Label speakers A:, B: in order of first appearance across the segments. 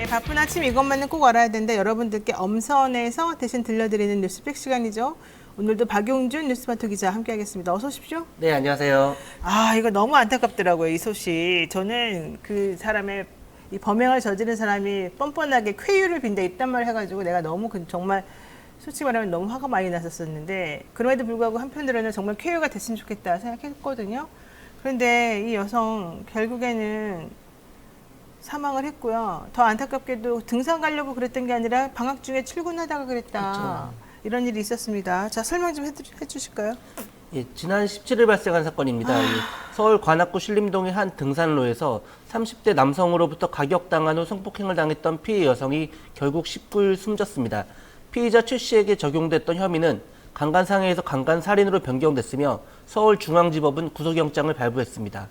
A: 바쁜 아침 이것만은 꼭 알아야 된다. 여러분들께 엄선해서 대신 들려드리는 뉴스백 시간이죠. 오늘도 박용준 뉴스마토 기자 함께하겠습니다. 어서 오십시오.
B: 네, 안녕하세요.
A: 이거 너무 안타깝더라고요, 이 소식. 저는 그 사람의 이 범행을 저지른 사람이 뻔뻔하게 쾌유를 빈다 이딴 말을 해가지고 내가 너무 정말 솔직히 말하면 너무 화가 많이 났었는데 그럼에도 불구하고 한편으로는 정말 쾌유가 됐으면 좋겠다 생각했거든요. 그런데 이 여성 결국에는 사망을 했고요. 더 안타깝게도 등산 가려고 그랬던 게 아니라 방학 중에 출근하다가 그랬다.
B: 그렇죠.
A: 이런 일이 있었습니다. 자, 설명 좀 해주실까요?
B: 예, 지난 17일 발생한 사건입니다. 서울 관악구 신림동의 한 등산로에서 30대 남성으로부터 가격당한 후 성폭행을 당했던 피해 여성이 결국 19일 숨졌습니다. 피의자 최 씨에게 적용됐던 혐의는 강간상해에서 강간살인으로 변경됐으며 서울중앙지법은 구속영장을 발부했습니다.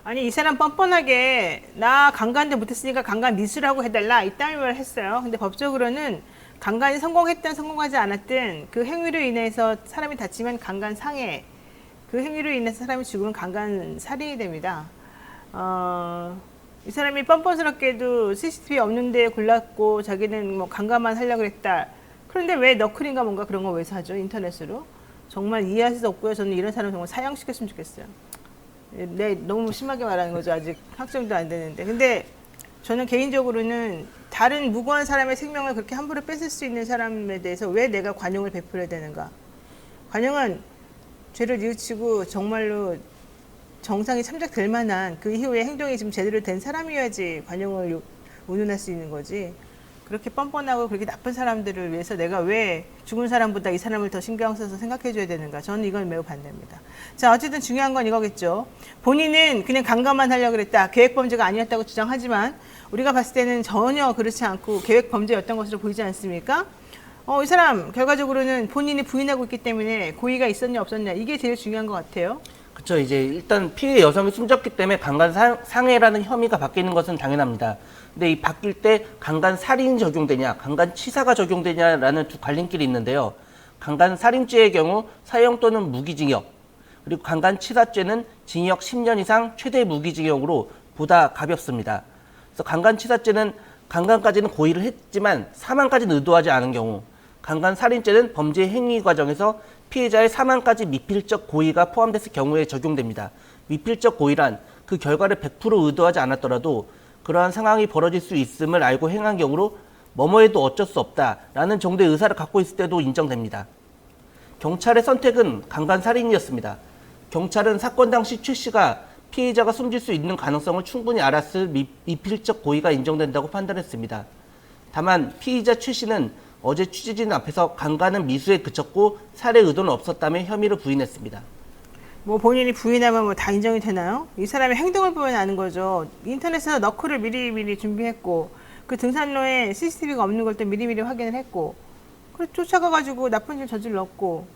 A: 아니, 이 사람 뻔뻔하게 나 강간도 못했으니까 강간 미수라고 해달라 이딴 말을 했어요. 근데 법적으로는 강간이 성공했든 성공하지 않았든 그 행위로 인해서 사람이 다치면 강간상해, 그 행위로 인해서 사람이 죽으면 강간살인이 됩니다. 이 사람이 뻔뻔스럽게도 CCTV 없는 데 골랐고 자기는 뭐 강간만 하려고 했다. 그런데 왜 너클인가 뭔가 그런 거 왜 사죠? 인터넷으로. 정말 이해할 수 없고요. 저는 이런 사람 정말 사형시켰으면 좋겠어요. 네, 너무 심하게 말하는 거죠. 아직 확정도 안 되는데. 근데 저는 개인적으로는 다른 무고한 사람의 생명을 그렇게 함부로 뺏을 수 있는 사람에 대해서 왜 내가 관용을 베풀어야 되는가. 관용은 죄를 뉘우치고 정말로 정상이 참작될 만한 그 이후에 행동이 좀 제대로 된 사람이어야지 관용을 운운할 수 있는 거지. 그렇게 뻔뻔하고 그렇게 나쁜 사람들을 위해서 내가 왜 죽은 사람보다 이 사람을 더 신경 써서 생각해줘야 되는가. 저는 이건 매우 반대입니다. 자, 어쨌든 중요한 건 이거겠죠. 본인은 그냥 강간만 하려고 그랬다. 계획범죄가 아니었다고 주장하지만 우리가 봤을 때는 전혀 그렇지 않고 계획범죄였던 것으로 보이지 않습니까? 이 사람 결과적으로는 본인이 부인하고 있기 때문에 고의가 있었냐 없었냐 이게 제일 중요한 것 같아요.
B: 그렇죠. 이제 일단 피해 여성이 숨졌기 때문에 강간상해라는 혐의가 바뀌는 것은 당연합니다. 근데 이 바뀔 때 강간살인이 적용되냐, 강간치사가 적용되냐라는 두 갈림길이 있는데요. 강간살인죄의 경우 사형 또는 무기징역, 그리고 강간치사죄는 징역 10년 이상 최대 무기징역으로 보다 가볍습니다. 그래서 강간치사죄는 강간까지는 고의를 했지만 사망까지는 의도하지 않은 경우, 강간살인죄는 범죄 행위 과정에서 피해자의 사망까지 미필적 고의가 포함됐을 경우에 적용됩니다. 미필적 고의란 그 결과를 100% 의도하지 않았더라도 그러한 상황이 벌어질 수 있음을 알고 행한 경우로 뭐뭐해도 어쩔 수 없다라는 정도의 의사를 갖고 있을 때도 인정됩니다. 경찰의 선택은 강간살인이었습니다. 경찰은 사건 당시 최 씨가 피해자가 숨질 수 있는 가능성을 충분히 알았을 미필적 고의가 인정된다고 판단했습니다. 다만 피의자 최 씨는 어제 취재진 앞에서 강간은 미수에 그쳤고 살해 의도는 없었다며 혐의를 부인했습니다.
A: 뭐 본인이 부인하면 뭐 다 인정이 되나요? 이 사람의 행동을 보면 아는 거죠. 인터넷에서 너클을 미리미리 준비했고 그 등산로에 CCTV가 없는 걸 또 미리미리 확인을 했고 그래서 쫓아가가지고 나쁜 일 저질렀고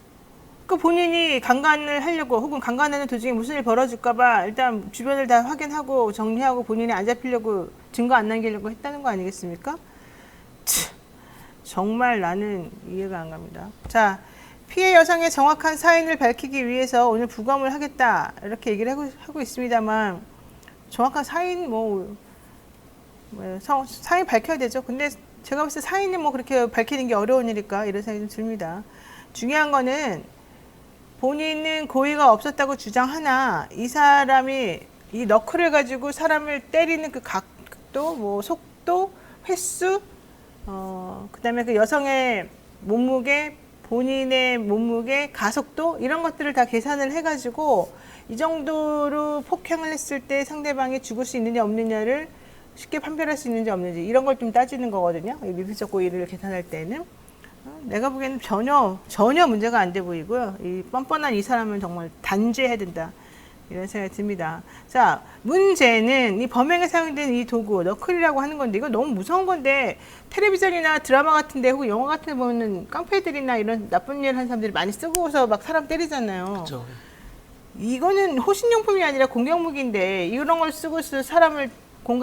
A: 그 본인이 강간을 하려고 혹은 강간하는 도중에 무슨 일 벌어질까봐 일단 주변을 다 확인하고 정리하고 본인이 안 잡히려고 증거 안 남기려고 했다는 거 아니겠습니까? 정말 나는 이해가 안 갑니다. 자, 피해 여성의 정확한 사인을 밝히기 위해서 오늘 부검을 하겠다 이렇게 얘기를 하고 있습니다만 정확한 사인 사인 밝혀야 되죠. 근데 제가 봤을 때 사인은 뭐 그렇게 밝히는 게 어려운 일일까 이런 생각이 좀 듭니다. 중요한 거는 본인은 고의가 없었다고 주장하나 이 사람이 이 너클을 가지고 사람을 때리는 그 각도, 뭐 속도, 횟수, 그다음에 그 여성의 몸무게, 본인의 몸무게, 가속도 이런 것들을 다 계산을 해가지고 이 정도로 폭행을 했을 때 상대방이 죽을 수 있느냐 없느냐를 쉽게 판별할 수 있는지 없는지 이런 걸 좀 따지는 거거든요. 이 미필적 고의를 계산할 때는 내가 보기에는 전혀 문제가 안 돼 보이고요. 이 뻔뻔한 이 사람은 정말 단죄해야 된다. 이런 생각이 듭니다. 자, 문제는 이 범행에 사용된 이 도구, 너클이라고 하는 건데, 이거 너무 무서운 건데, 텔레비전이나 드라마 같은데, 혹은 영화 같은 데 보면 깡패들이나 이런 나쁜 일 하는 사람들이 많이 쓰고서 막 사람 때리잖아요.
B: 그렇죠.
A: 이거는 호신용품이 아니라 공격무기인데, 이런 걸 쓰고서 사람을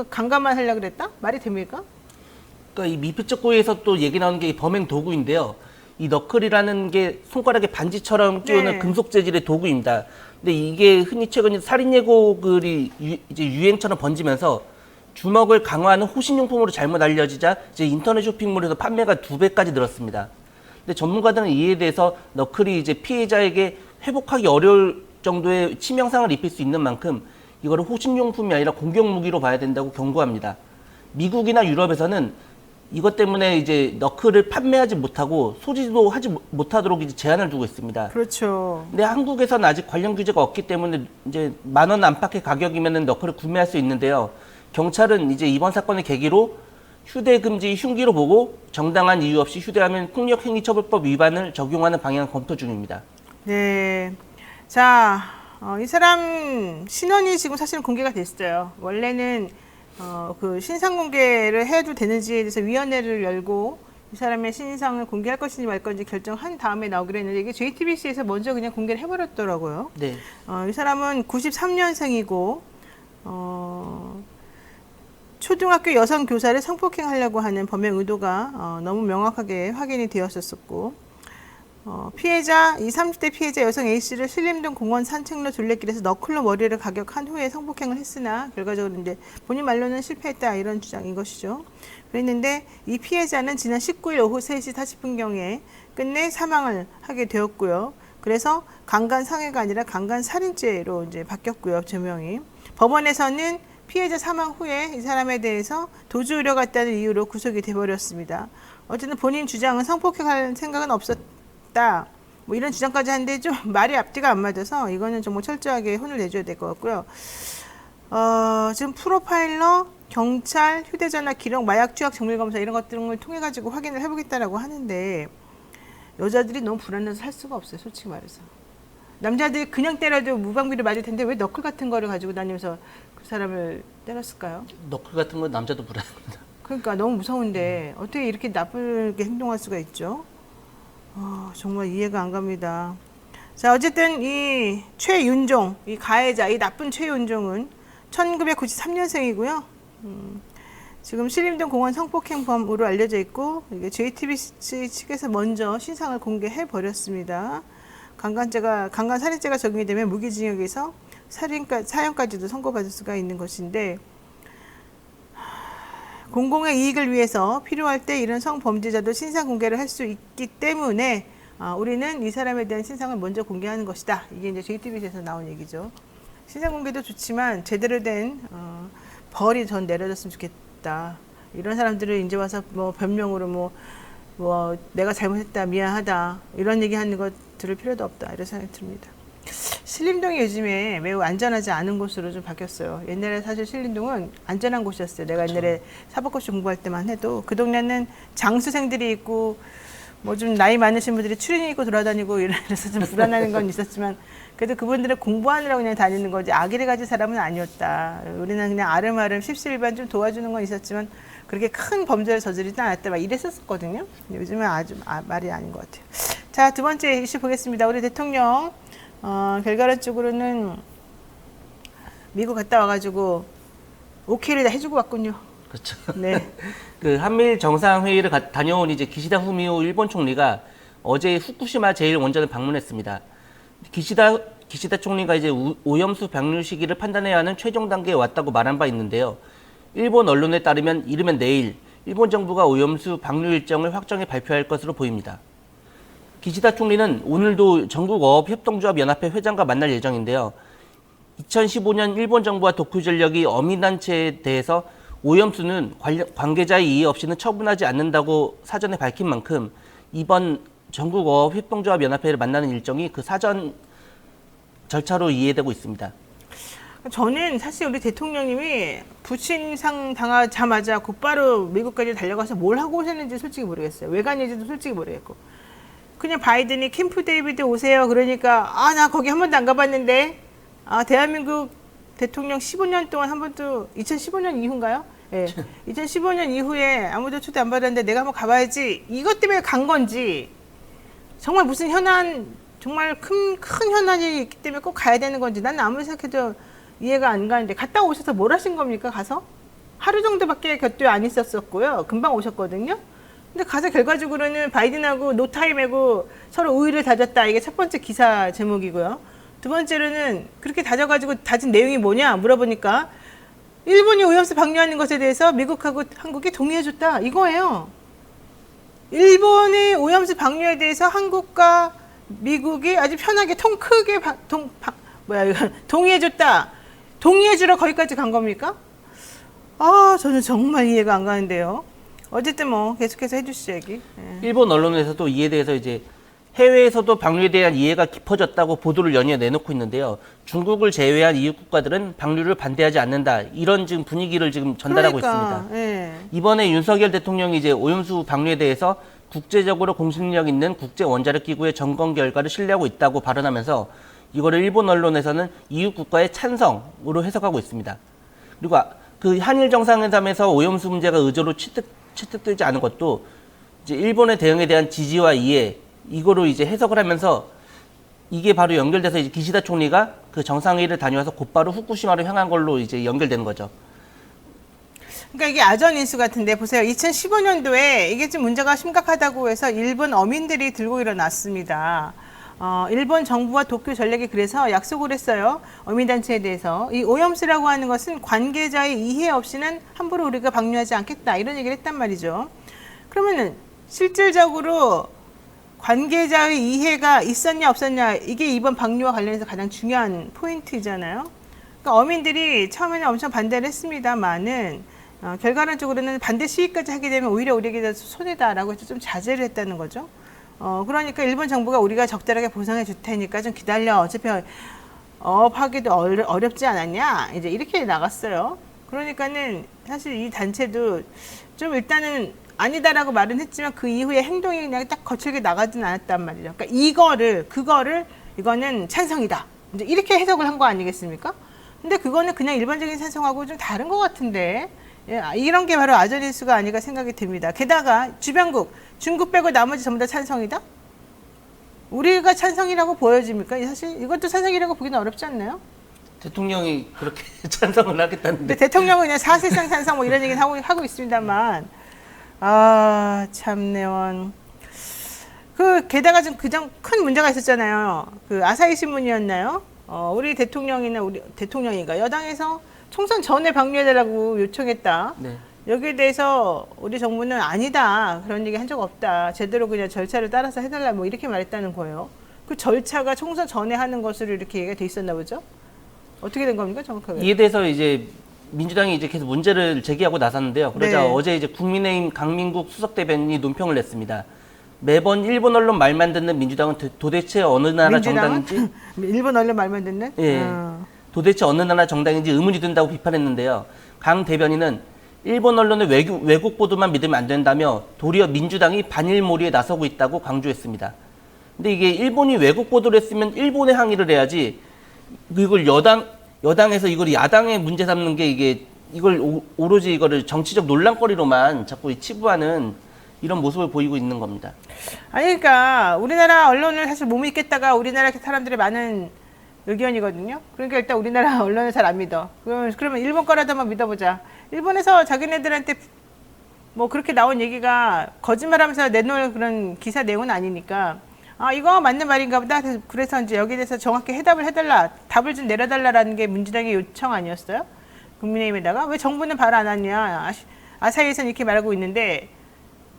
A: 강간만 하려고 그랬다? 말이 됩니까?
B: 그러니까 이 미필적 고의에서 또 얘기 나오는 게 이 범행 도구인데요. 이 너클이라는 게 손가락에 반지처럼 끼우는
A: 네.
B: 금속 재질의 도구입니다. 근데 이게 흔히 최근에 살인 예고글이 이제 유행처럼 번지면서 주먹을 강화하는 호신용품으로 잘못 알려지자 이제 인터넷 쇼핑몰에서 판매가 2배까지 늘었습니다. 근데 전문가들은 이에 대해서 너클이 이제 피해자에게 회복하기 어려울 정도의 치명상을 입힐 수 있는 만큼 이거를 호신용품이 아니라 공격 무기로 봐야 된다고 경고합니다. 미국이나 유럽에서는 이것 때문에 이제 너클을 판매하지 못하고 소지도 하지 못하도록 이제 제한을 두고 있습니다.
A: 그렇죠.
B: 근데 한국에서는 아직 관련 규제가 없기 때문에 이제 10,000원 안팎의 가격이면은 너클을 구매할 수 있는데요. 경찰은 이제 이번 사건을 계기로 휴대 금지 흉기로 보고 정당한 이유 없이 휴대하면 폭력행위처벌법 위반을 적용하는 방향을 검토 중입니다.
A: 네. 자, 이 사람 신원이 지금 사실은 공개가 됐어요. 원래는 그 신상 공개를 해도 되는지에 대해서 위원회를 열고 이 사람의 신상을 공개할 것인지 말 건지 결정한 다음에 나오기로 했는데 이게 JTBC에서 먼저 그냥 공개를 해버렸더라고요.
B: 네.
A: 이 사람은 93년생이고 초등학교 여성 교사를 성폭행하려고 하는 범행 의도가 너무 명확하게 확인이 되었었고 피해자, 20, 30대 피해자 여성 A씨를 신림동 공원 산책로 둘레길에서 너클로 머리를 가격한 후에 성폭행을 했으나 결과적으로 이제 본인 말로는 실패했다 이런 주장인 것이죠. 그랬는데 이 피해자는 지난 19일 오후 3시 40분경에 끝내 사망을 하게 되었고요. 그래서 강간상해가 아니라 강간살인죄로 이제 바뀌었고요. 죄명이. 법원에서는 피해자 사망 후에 이 사람에 대해서 도주 우려갔다는 이유로 구속이 돼버렸습니다. 어쨌든 본인 주장은 성폭행할 생각은 없었다. 뭐 이런 주장까지 하는데 좀 말이 앞뒤가 안 맞아서 이거는 정말 철저하게 혼을 내줘야 될 것 같고요. 지금 프로파일러, 경찰, 휴대전화 기록, 마약 투약 정밀 검사 이런 것들을 통해 가지고 확인을 해보겠다라고 하는데 여자들이 너무 불안해서 살 수가 없어요. 솔직히 말해서. 남자들이 그냥 때려도 무방비로 맞을 텐데 왜 너클 같은 거를 가지고 다니면서 그 사람을 때렸을까요?
B: 너클 같은 건 남자도 불안합니다.
A: 그러니까 너무 무서운데 어떻게 이렇게 나쁘게 행동할 수가 있죠? 정말 이해가 안 갑니다. 자, 어쨌든 이 최윤종, 이 가해자, 이 나쁜 최윤종은 1993년생이고요. 지금 신림동 공원 성폭행범으로 알려져 있고 이게 JTBC 측에서 먼저 신상을 공개해 버렸습니다. 강간살인죄가 적용이 되면 무기징역에서 사형까지도 선고받을 수가 있는 것인데 공공의 이익을 위해서 필요할 때 이런 성범죄자도 신상 공개를 할 수 있기 때문에 우리는 이 사람에 대한 신상을 먼저 공개하는 것이다. 이게 이제 JTBC에서 나온 얘기죠. 신상 공개도 좋지만 제대로 된 벌이 전 내려졌으면 좋겠다. 이런 사람들을 이제 와서 뭐 변명으로 뭐 내가 잘못했다, 미안하다 이런 얘기하는 것 들을 필요도 없다 이런 생각이 듭니다. 신림동이 요즘에 매우 안전하지 않은 곳으로 좀 바뀌었어요. 옛날에 사실 신림동은 안전한 곳이었어요. 내가 옛날에 사법고시 공부할 때만 해도 그 동네는 장수생들이 있고 뭐 좀 나이 많으신 분들이 추리닝 입고 돌아다니고 이래서 좀 불안한 건 있었지만 그래도 그분들은 공부하느라고 그냥 다니는 거지 악의를 가진 사람은 아니었다. 우리는 그냥 아름아름 십시일반 좀 도와주는 건 있었지만 그렇게 큰 범죄를 저지르지 않았다 막 이랬었거든요. 근데 요즘은 아주 말이 아닌 것 같아요. 자, 두 번째 이슈 보겠습니다. 우리 대통령 결과론적으로는 미국 갔다 와가지고 오케이를 다 해주고 왔군요.
B: 그렇죠.
A: 네.
B: 그 한미일 정상회의를 다녀온 이제 기시다 후미오 일본 총리가 어제 후쿠시마 제1원전을 방문했습니다. 기시다 총리가 이제 오염수 방류 시기를 판단해야 하는 최종 단계에 왔다고 말한 바 있는데요. 일본 언론에 따르면 이르면 내일 일본 정부가 오염수 방류 일정을 확정해 발표할 것으로 보입니다. 기시다 총리는 오늘도 전국어업협동조합연합회 회장과 만날 예정인데요. 2015년 일본 정부와 도쿄전력이 어민단체에 대해서 오염수는 관계자의 이해 없이는 처분하지 않는다고 사전에 밝힌 만큼 이번 전국어업협동조합연합회를 만나는 일정이 그 사전 절차로 이해되고 있습니다.
A: 저는 사실 우리 대통령님이 부친상 당하자마자 곧바로 미국까지 달려가서 뭘 하고 오셨는지 솔직히 모르겠어요. 왜 갔는지도 솔직히 모르겠고. 그냥 바이든이 캠프 데이비드 오세요. 그러니까 나 거기 한 번도 안 가봤는데 대한민국 대통령 15년 동안 한 번도 2015년 이후인가요? 예. 2015년 이후에 아무도 초대 안 받았는데 내가 한번 가봐야지. 이것 때문에 간 건지 정말 무슨 정말 큰 현안이 있기 때문에 꼭 가야 되는 건지 나는 아무리 생각해도 이해가 안 가는데 갔다 오셔서 뭘 하신 겁니까? 가서? 하루 정도밖에 곁에 안 있었었고요. 금방 오셨거든요. 근데 가서 결과적으로는 바이든하고 노타임하고 서로 우위를 다졌다. 이게 첫 번째 기사 제목이고요. 두 번째로는 그렇게 다져가지고 다진 내용이 뭐냐 물어보니까 일본이 오염수 방류하는 것에 대해서 미국하고 한국이 동의해줬다 이거예요. 일본의 오염수 방류에 대해서 한국과 미국이 아주 편하게 통 크게 동의해줬다. 동의해주러 거기까지 간 겁니까? 아, 저는 정말 이해가 안 가는데요. 어쨌든 뭐 계속해서 해주시죠, 얘기. 예.
B: 일본 언론에서도 이에 대해서 이제 해외에서도 방류에 대한 이해가 깊어졌다고 보도를 연이어 내놓고 있는데요. 중국을 제외한 이웃 국가들은 방류를 반대하지 않는다. 이런 지금 분위기를 지금 전달하고 있습니다.
A: 예.
B: 이번에 윤석열 대통령이 이제 오염수 방류에 대해서 국제적으로 공신력 있는 국제 원자력 기구의 점검 결과를 신뢰하고 있다고 발언하면서 이거를 일본 언론에서는 이웃 국가의 찬성으로 해석하고 있습니다. 그리고 그 한일 정상회담에서 오염수 문제가 의제로 채택되지 않은 것도 이제 일본의 대응에 대한 지지와 이해 이거로 이제 해석을 하면서 이게 바로 연결돼서 이제 기시다 총리가 그 정상회의를 다녀와서 곧바로 후쿠시마로 향한 걸로 이제 연결되는 거죠.
A: 그러니까 이게 아전 인수 같은데 보세요. 2015년도에 이게 좀 문제가 심각하다고 해서 일본 어민들이 들고 일어났습니다. 일본 정부와 도쿄 전력이 그래서 약속을 했어요. 어민단체에 대해서. 이 오염수라고 하는 것은 관계자의 이해 없이는 함부로 우리가 방류하지 않겠다. 이런 얘기를 했단 말이죠. 그러면은 실질적으로 관계자의 이해가 있었냐 없었냐 이게 이번 방류와 관련해서 가장 중요한 포인트잖아요. 그러니까 어민들이 처음에는 엄청 반대를 했습니다만은 결과론적으로는 반대 시위까지 하게 되면 오히려 우리에게 손해다라고 해서 좀 자제를 했다는 거죠. 그러니까 일본 정부가 우리가 적절하게 보상해 줄 테니까 좀 기다려. 어차피 업하기도 어렵지 않았냐? 이제 이렇게 나갔어요. 그러니까는 사실 이 단체도 좀 일단은 아니다라고 말은 했지만 그 이후에 행동이 그냥 딱 거칠게 나가진 않았단 말이죠. 그러니까 이거는 찬성이다. 이제 이렇게 해석을 한 거 아니겠습니까? 근데 그거는 그냥 일반적인 찬성하고 좀 다른 것 같은데. 예, 이런 게 바로 아전인수가 아닌가 생각이 듭니다. 게다가 주변국, 중국 빼고 나머지 전부 다 찬성이다? 우리가 찬성이라고 보여집니까? 사실 이것도 찬성이라고 보기는 어렵지 않나요?
B: 대통령이 그렇게 찬성을 하겠다는데.
A: 근데 대통령은 그냥 사실상 찬성 뭐 이런 얘기는 하고 있습니다만, 참내원. 게다가 좀 그전 큰 문제가 있었잖아요. 아사히 신문이었나요? 우리 대통령인가 여당에서 총선 전에 방류해달라고 요청했다.
B: 네.
A: 여기에 대해서 우리 정부는 아니다. 그런 얘기 한 적 없다. 제대로 그냥 절차를 따라서 해달라. 뭐 이렇게 말했다는 거예요. 그 절차가 총선 전에 하는 것으로 이렇게 얘기가 돼 있었나 보죠? 어떻게 된 겁니까, 정확하게?
B: 이에 대해서 이제 민주당이 이제 계속 문제를 제기하고 나섰는데요. 그러자
A: 네.
B: 어제 이제 국민의힘 강민국 수석 대변인이 논평을 냈습니다. 매번 일본 언론 말만 듣는 민주당은 도대체 어느 나라 정당인지
A: 일본 언론 말만 듣는?
B: 예. 도대체 어느 나라 정당인지 의문이 든다고 비판했는데요. 강 대변인은 일본 언론의 왜곡 보도만 믿으면 안 된다며 도리어 민주당이 반일몰이에 나서고 있다고 강조했습니다. 근데 이게 일본이 왜곡 보도를 했으면 일본에 항의를 해야지 이걸 여당에서 이걸 야당의 문제 삼는 게 이걸 오로지 이거를 정치적 논란거리로만 자꾸 치부하는 이런 모습을 보이고 있는 겁니다.
A: 아니, 그러니까 우리나라 언론을 사실 못 믿겠다가 우리나라 사람들의 많은 의견이거든요. 그러니까 일단 우리나라 언론을 잘 안 믿어. 그러면 일본 거라도 한번 믿어보자. 일본에서 자기네들한테 뭐 그렇게 나온 얘기가 거짓말하면서 내놓을 그런 기사 내용은 아니니까 이거 맞는 말인가 보다. 그래서 이제 여기에 대해서 정확히 해답을 해달라. 답을 좀 내려달라라는 게 민주당의 요청 아니었어요? 국민의힘에다가 왜 정부는 발 안 하냐. 아사히에서는 이렇게 말하고 있는데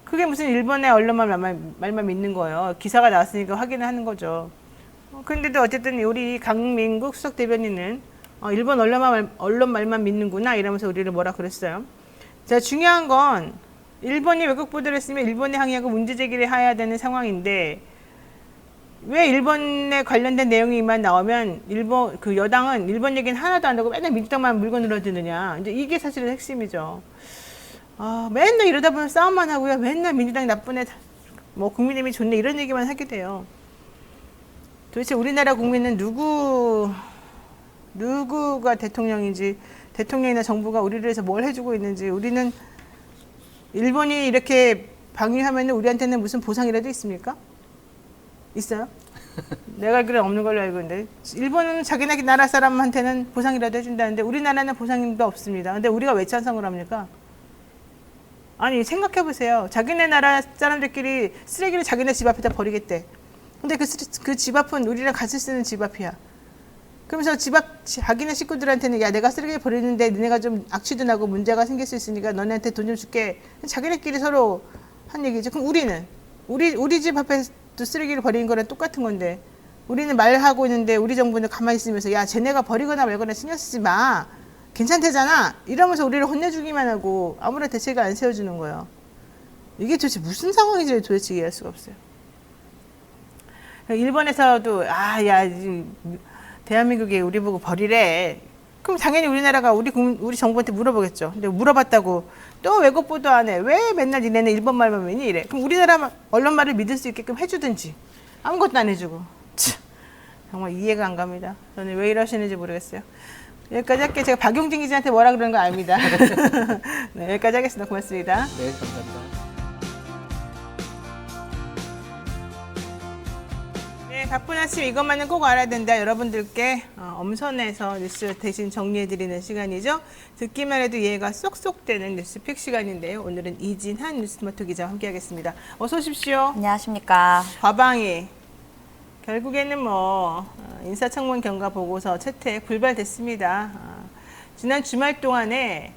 A: 그게 무슨 일본의 언론만 말만 믿는 거예요. 기사가 나왔으니까 확인을 하는 거죠. 그런데도 어쨌든 우리 강민국 수석 대변인은 일본 언론 말만 믿는구나 이러면서 우리를 뭐라 그랬어요. 자, 중요한 건 일본이 왜곡 보도를 했으면 일본에 항의하고 문제 제기를 해야 되는 상황인데 왜 일본에 관련된 내용이만 나오면 여당은 일본 얘기는 하나도 안 하고 맨날 민주당만 물고 늘어지느냐. 이제 이게 사실은 핵심이죠. 맨날 이러다 보면 싸움만 하고요. 맨날 민주당이 나쁜 애, 뭐 국민의힘이 좋네 이런 얘기만 하게 돼요. 도대체 우리나라 국민은 누구가 대통령인지, 대통령이나 정부가 우리를 위해서 뭘 해주고 있는지, 우리는 일본이 이렇게 방위하면 우리한테는 무슨 보상이라도 있습니까? 있어요? 내가 알기로는 없는 걸로 알고 있는데, 일본은 자기네 나라 사람한테는 보상이라도 해준다는데 우리나라는 보상도 없습니다. 근데 우리가 왜 찬성을 합니까? 아니, 생각해보세요. 자기네 나라 사람들끼리 쓰레기를 자기네 집 앞에다 버리겠대. 근데 그 집 앞은 우리랑 같이 쓰는 집 앞이야. 그러면서 집 앞 자기네 식구들한테는 야 내가 쓰레기 버리는데 너네가 좀 악취도 나고 문제가 생길 수 있으니까 너네한테 돈 좀 줄게. 자기네끼리 서로 한 얘기죠. 그럼 우리는 우리 집 앞에도 쓰레기를 버리는 거랑 똑같은 건데 우리는 말하고 있는데 우리 정부는 가만히 있으면서 야 쟤네가 버리거나 말거나 신경 쓰지 마. 괜찮대잖아. 이러면서 우리를 혼내주기만 하고 아무런 대책을 안 세워주는 거예요. 이게 도대체 무슨 상황인지 도대체 이해할 수가 없어요. 일본에서도 대한민국이 우리 보고 버리래. 그럼 당연히 우리나라가 우리 정부한테 물어보겠죠. 근데 물어봤다고 또 왜곡 보도 안 해. 왜 맨날 니네는 일본 말만 믿니? 이래. 그럼 우리나라 언론 말을 믿을 수 있게끔 해주든지 아무것도 안 해주고. 참, 정말 이해가 안 갑니다. 저는 왜 이러시는지 모르겠어요. 여기까지 할게요. 제가 박용진 기자한테 뭐라 그러는 거 압니다. 네, 여기까지 하겠습니다. 고맙습니다.
B: 네, 감사합니다.
A: 네, 바쁜 아침 이것만은 꼭 알아야 된다. 여러분들께 엄선해서 뉴스 대신 정리해드리는 시간이죠. 듣기만 해도 이해가 쏙쏙 되는 뉴스픽 시간인데요. 오늘은 이진한 뉴스토마토 기자와 함께하겠습니다. 어서 오십시오.
C: 안녕하십니까.
A: 과방위. 결국에는 인사청문 경과 보고서 채택 불발됐습니다. 지난 주말 동안에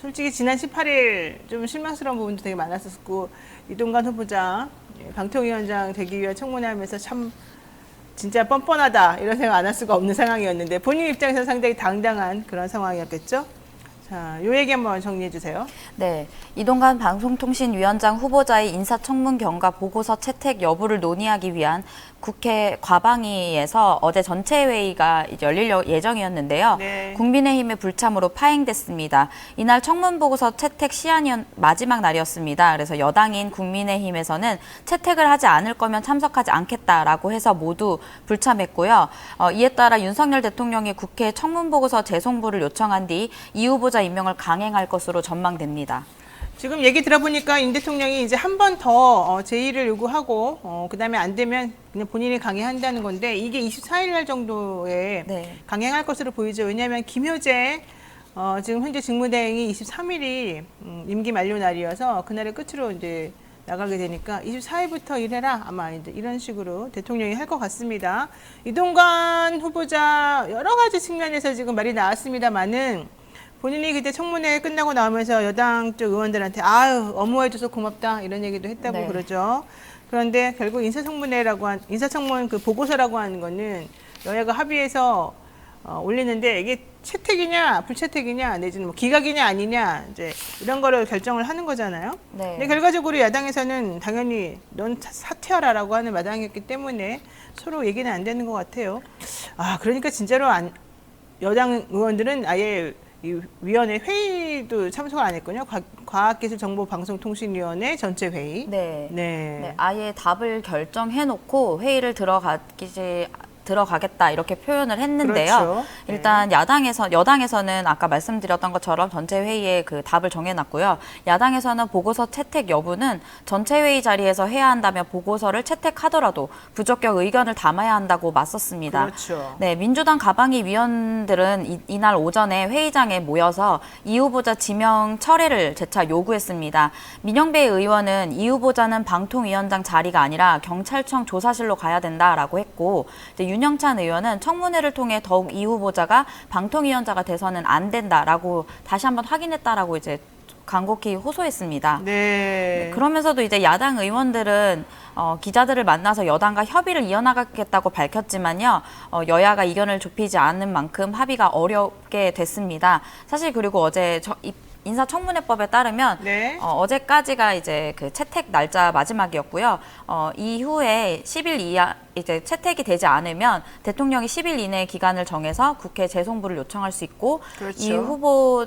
A: 솔직히 지난 18일 좀 실망스러운 부분도 되게 많았었고 이동관 후보자 방통위원장 되기 위한 청문회 하면서 참 진짜 뻔뻔하다 이런 생각 안 할 수가 없는 상황이었는데 본인 입장에서 상당히 당당한 그런 상황이었겠죠. 자, 요 얘기 한번 정리해 주세요.
C: 네, 이동관 방송통신위원장 후보자의 인사청문 경과 보고서 채택 여부를 논의하기 위한 국회 과방위에서 어제 전체 회의가 열릴 예정이었는데요.
A: 네.
C: 국민의힘의 불참으로 파행됐습니다. 이날 청문 보고서 채택 시한이 마지막 날이었습니다. 그래서 여당인 국민의힘에서는 채택을 하지 않을 거면 참석하지 않겠다라고 해서 모두 불참했고요. 이에 따라 윤석열 대통령이 국회 청문 보고서 재송부를 요청한 뒤 이 후보자 임명을 강행할 것으로 전망됩니다.
A: 지금 얘기 들어보니까 윤 대통령이 이제 한 번 더 제의를 요구하고 그다음에 안 되면 그냥 본인이 강행한다는 건데 이게 24일 날 정도에
C: 네.
A: 강행할 것으로 보이죠. 왜냐하면 김효재 지금 현재 직무대행이 23일이 임기 만료 날이어서 그날을 끝으로 이제 나가게 되니까 24일부터 일해라 아마 이제 이런 식으로 대통령이 할 것 같습니다. 이동관 후보자 여러 가지 측면에서 지금 말이 나왔습니다만은 본인이 그때 청문회 끝나고 나오면서 여당 쪽 의원들한테 업무해줘서 고맙다 이런 얘기도 했다고
C: 네.
A: 그러죠. 그런데 결국 인사청문 그 보고서라고 하는 거는 여야가 합의해서 올리는데 이게 채택이냐 불채택이냐 내지는 기각이냐 아니냐 이제 이런 거를 결정을 하는 거잖아요.
C: 네.
A: 근데 결과적으로 야당에서는 당연히 넌 사퇴하라라고 하는 마당이었기 때문에 서로 얘기는 안 되는 것 같아요. 그러니까 진짜로 여당 의원들은 아예 이 위원회 회의도 참석을 안 했군요. 과학기술정보방송통신위원회 전체 회의.
C: 네.
A: 네.
C: 네, 아예 답을 결정해놓고 회의를 들어가겠다 이렇게 표현을 했는데요.
A: 그렇죠.
C: 일단 여당에서는 아까 말씀드렸던 것처럼 전체 회의에 그 답을 정해놨고요. 야당에서는 보고서 채택 여부는 전체 회의 자리에서 해야 한다며 보고서를 채택하더라도 부적격 의견을 담아야 한다고 맞섰습니다.
A: 그렇죠.
C: 네, 민주당 가방위 위원들은 이날 오전에 회의장에 모여서 이 후보자 지명 철회를 재차 요구했습니다. 민영배 의원은 이 후보자는 방통위원장 자리가 아니라 경찰청 조사실로 가야 된다라고 했고 윤영찬 의원은 청문회를 통해 더욱 이 후보자가 방통위원장가 돼서는 안 된다라고 다시 한번 확인했다라고 이제 간곡히 호소했습니다.
A: 네.
C: 그러면서도 이제 야당 의원들은 기자들을 만나서 여당과 협의를 이어나가겠다고 밝혔지만요. 여야가 이견을 좁히지 않은 만큼 합의가 어렵게 됐습니다. 사실 그리고 어제 인사청문회법에 따르면
A: 네.
C: 어제까지가 이제 그 채택 날짜 마지막이었고요. 이후에 10일 이하 이제 채택이 되지 않으면 대통령이 10일 이내 기간을 정해서 국회 재송부를 요청할 수 있고
A: 그렇죠.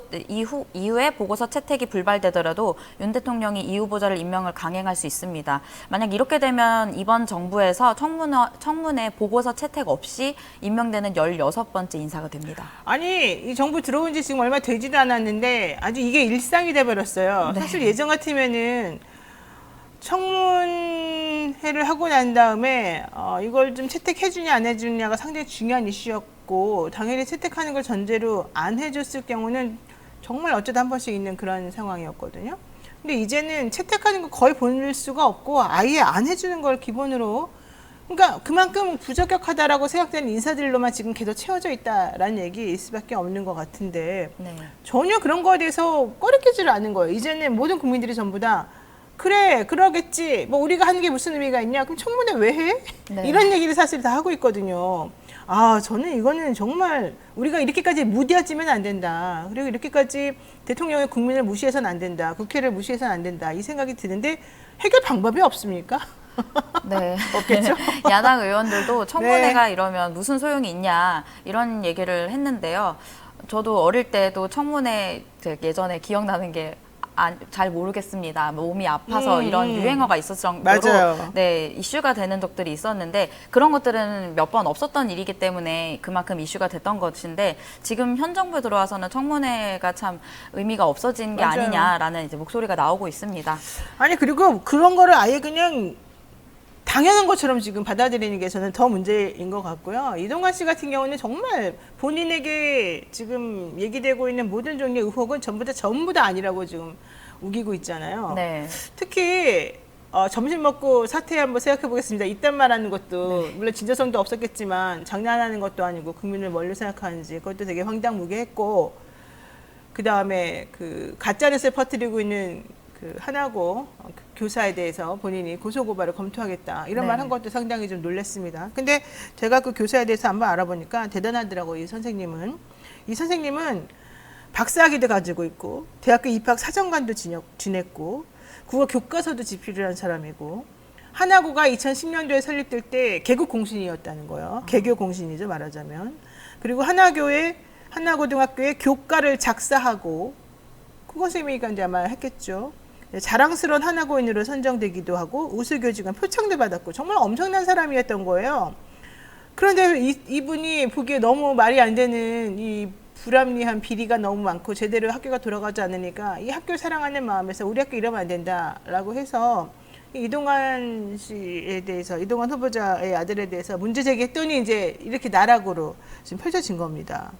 C: 이후에 보고서 채택이 불발되더라도 윤 대통령이 이 후보자를 임명을 강행할 수 있습니다. 만약 이렇게 되면 이번 정부에서 청문회 보고서 채택 없이 임명되는 16번째 인사가 됩니다.
A: 아니 이 정부 들어온 지 지금 얼마 되지도 않았는데 아주 이게 일상이 돼버렸어요.
C: 네.
A: 사실 예전 같으면은 청문회를 하고 난 다음에 이걸 좀 채택해주냐 안 해주냐가 상당히 중요한 이슈였고 당연히 채택하는 걸 전제로 안 해줬을 경우는 정말 어쩌다 한 번씩 있는 그런 상황이었거든요. 근데 이제는 채택하는 거 거의 볼 수가 없고 아예 안 해주는 걸 기본으로 그러니까 그만큼 부적격하다라고 생각되는 인사들로만 지금 계속 채워져 있다라는 얘기일 수밖에 없는 것 같은데
C: 네.
A: 전혀 그런 거에 대해서 꺼리끼지를 않은 거예요. 이제는 모든 국민들이 전부 다 그래 그러겠지 뭐 우리가 하는 게 무슨 의미가 있냐 그럼 청문회 왜 해?
C: 네.
A: 이런 얘기를 사실 다 하고 있거든요. 아 저는 이거는 정말 우리가 이렇게까지 무디하지면 안 된다. 그리고 이렇게까지 대통령의 국민을 무시해서는 안 된다. 국회를 무시해서는 안 된다. 이 생각이 드는데 해결 방법이 없습니까?
C: 네.
A: 없겠죠?
C: 야당 의원들도 청문회가 이러면 무슨 소용이 있냐 이런 얘기를 했는데요. 저도 어릴 때도 청문회 예전에 기억나는 게 잘 모르겠습니다. 몸이 아파서 이런 유행어가 있었을 정도로
A: 맞아요.
C: 네, 이슈가 되는 적들이 있었는데 그런 것들은 몇 번 없었던 일이기 때문에 그만큼 이슈가 됐던 것인데 지금 현 정부에 들어와서는 청문회가 참 의미가 없어진 게
A: 맞아요.
C: 아니냐라는 이제 목소리가 나오고 있습니다.
A: 아니 그리고 그런 거를 아예 그냥 당연한 것처럼 지금 받아들이는 게 저는 더 문제인 것 같고요. 이동관 씨 같은 경우는 정말 본인에게 지금 얘기되고 있는 모든 종류의 의혹은 전부 다 아니라고 지금 우기고 있잖아요.
C: 네.
A: 특히 점심 먹고 사퇴 한번 생각해 보겠습니다. 이딴 말하는 것도 물론 진정성도 없었겠지만 장난하는 것도 아니고 국민을 뭘로 생각하는지 그것도 되게 황당무계했고 그 다음에 그 가짜 뉴스를 퍼뜨리고 있는 그 하나고 교사에 대해서 본인이 고소고발을 검토하겠다 이런
C: 네.
A: 말 한 것도 상당히 좀 놀랐습니다. 근데 제가 그 교사에 대해서 한번 알아보니까 대단하더라고요. 이 선생님은 박사학위도 가지고 있고 대학교 입학 사정관도 지냈고 국어 교과서도 집필을 한 사람이고 하나고가 2010년도에 설립될 때 개국 공신이었다는 거예요. 개교 공신이죠 말하자면. 그리고 하나고등학교의 교과를 작사하고 국어선생님이니까 이제 아마 했겠죠. 자랑스러운 하나고인으로 선정되기도 하고 우수교직원 표창도 받았고 정말 엄청난 사람이었던 거예요. 그런데 이분이 보기에 너무 말이 안 되는 이 불합리한 비리가 너무 많고 제대로 학교가 돌아가지 않으니까 이 학교를 사랑하는 마음에서 우리 학교 이러면 안 된다라고 해서 이동관 씨에 대해서 이동관 후보자의 아들에 대해서 문제 제기했더니 이제 이렇게 나락으로 지금 펼쳐진 겁니다.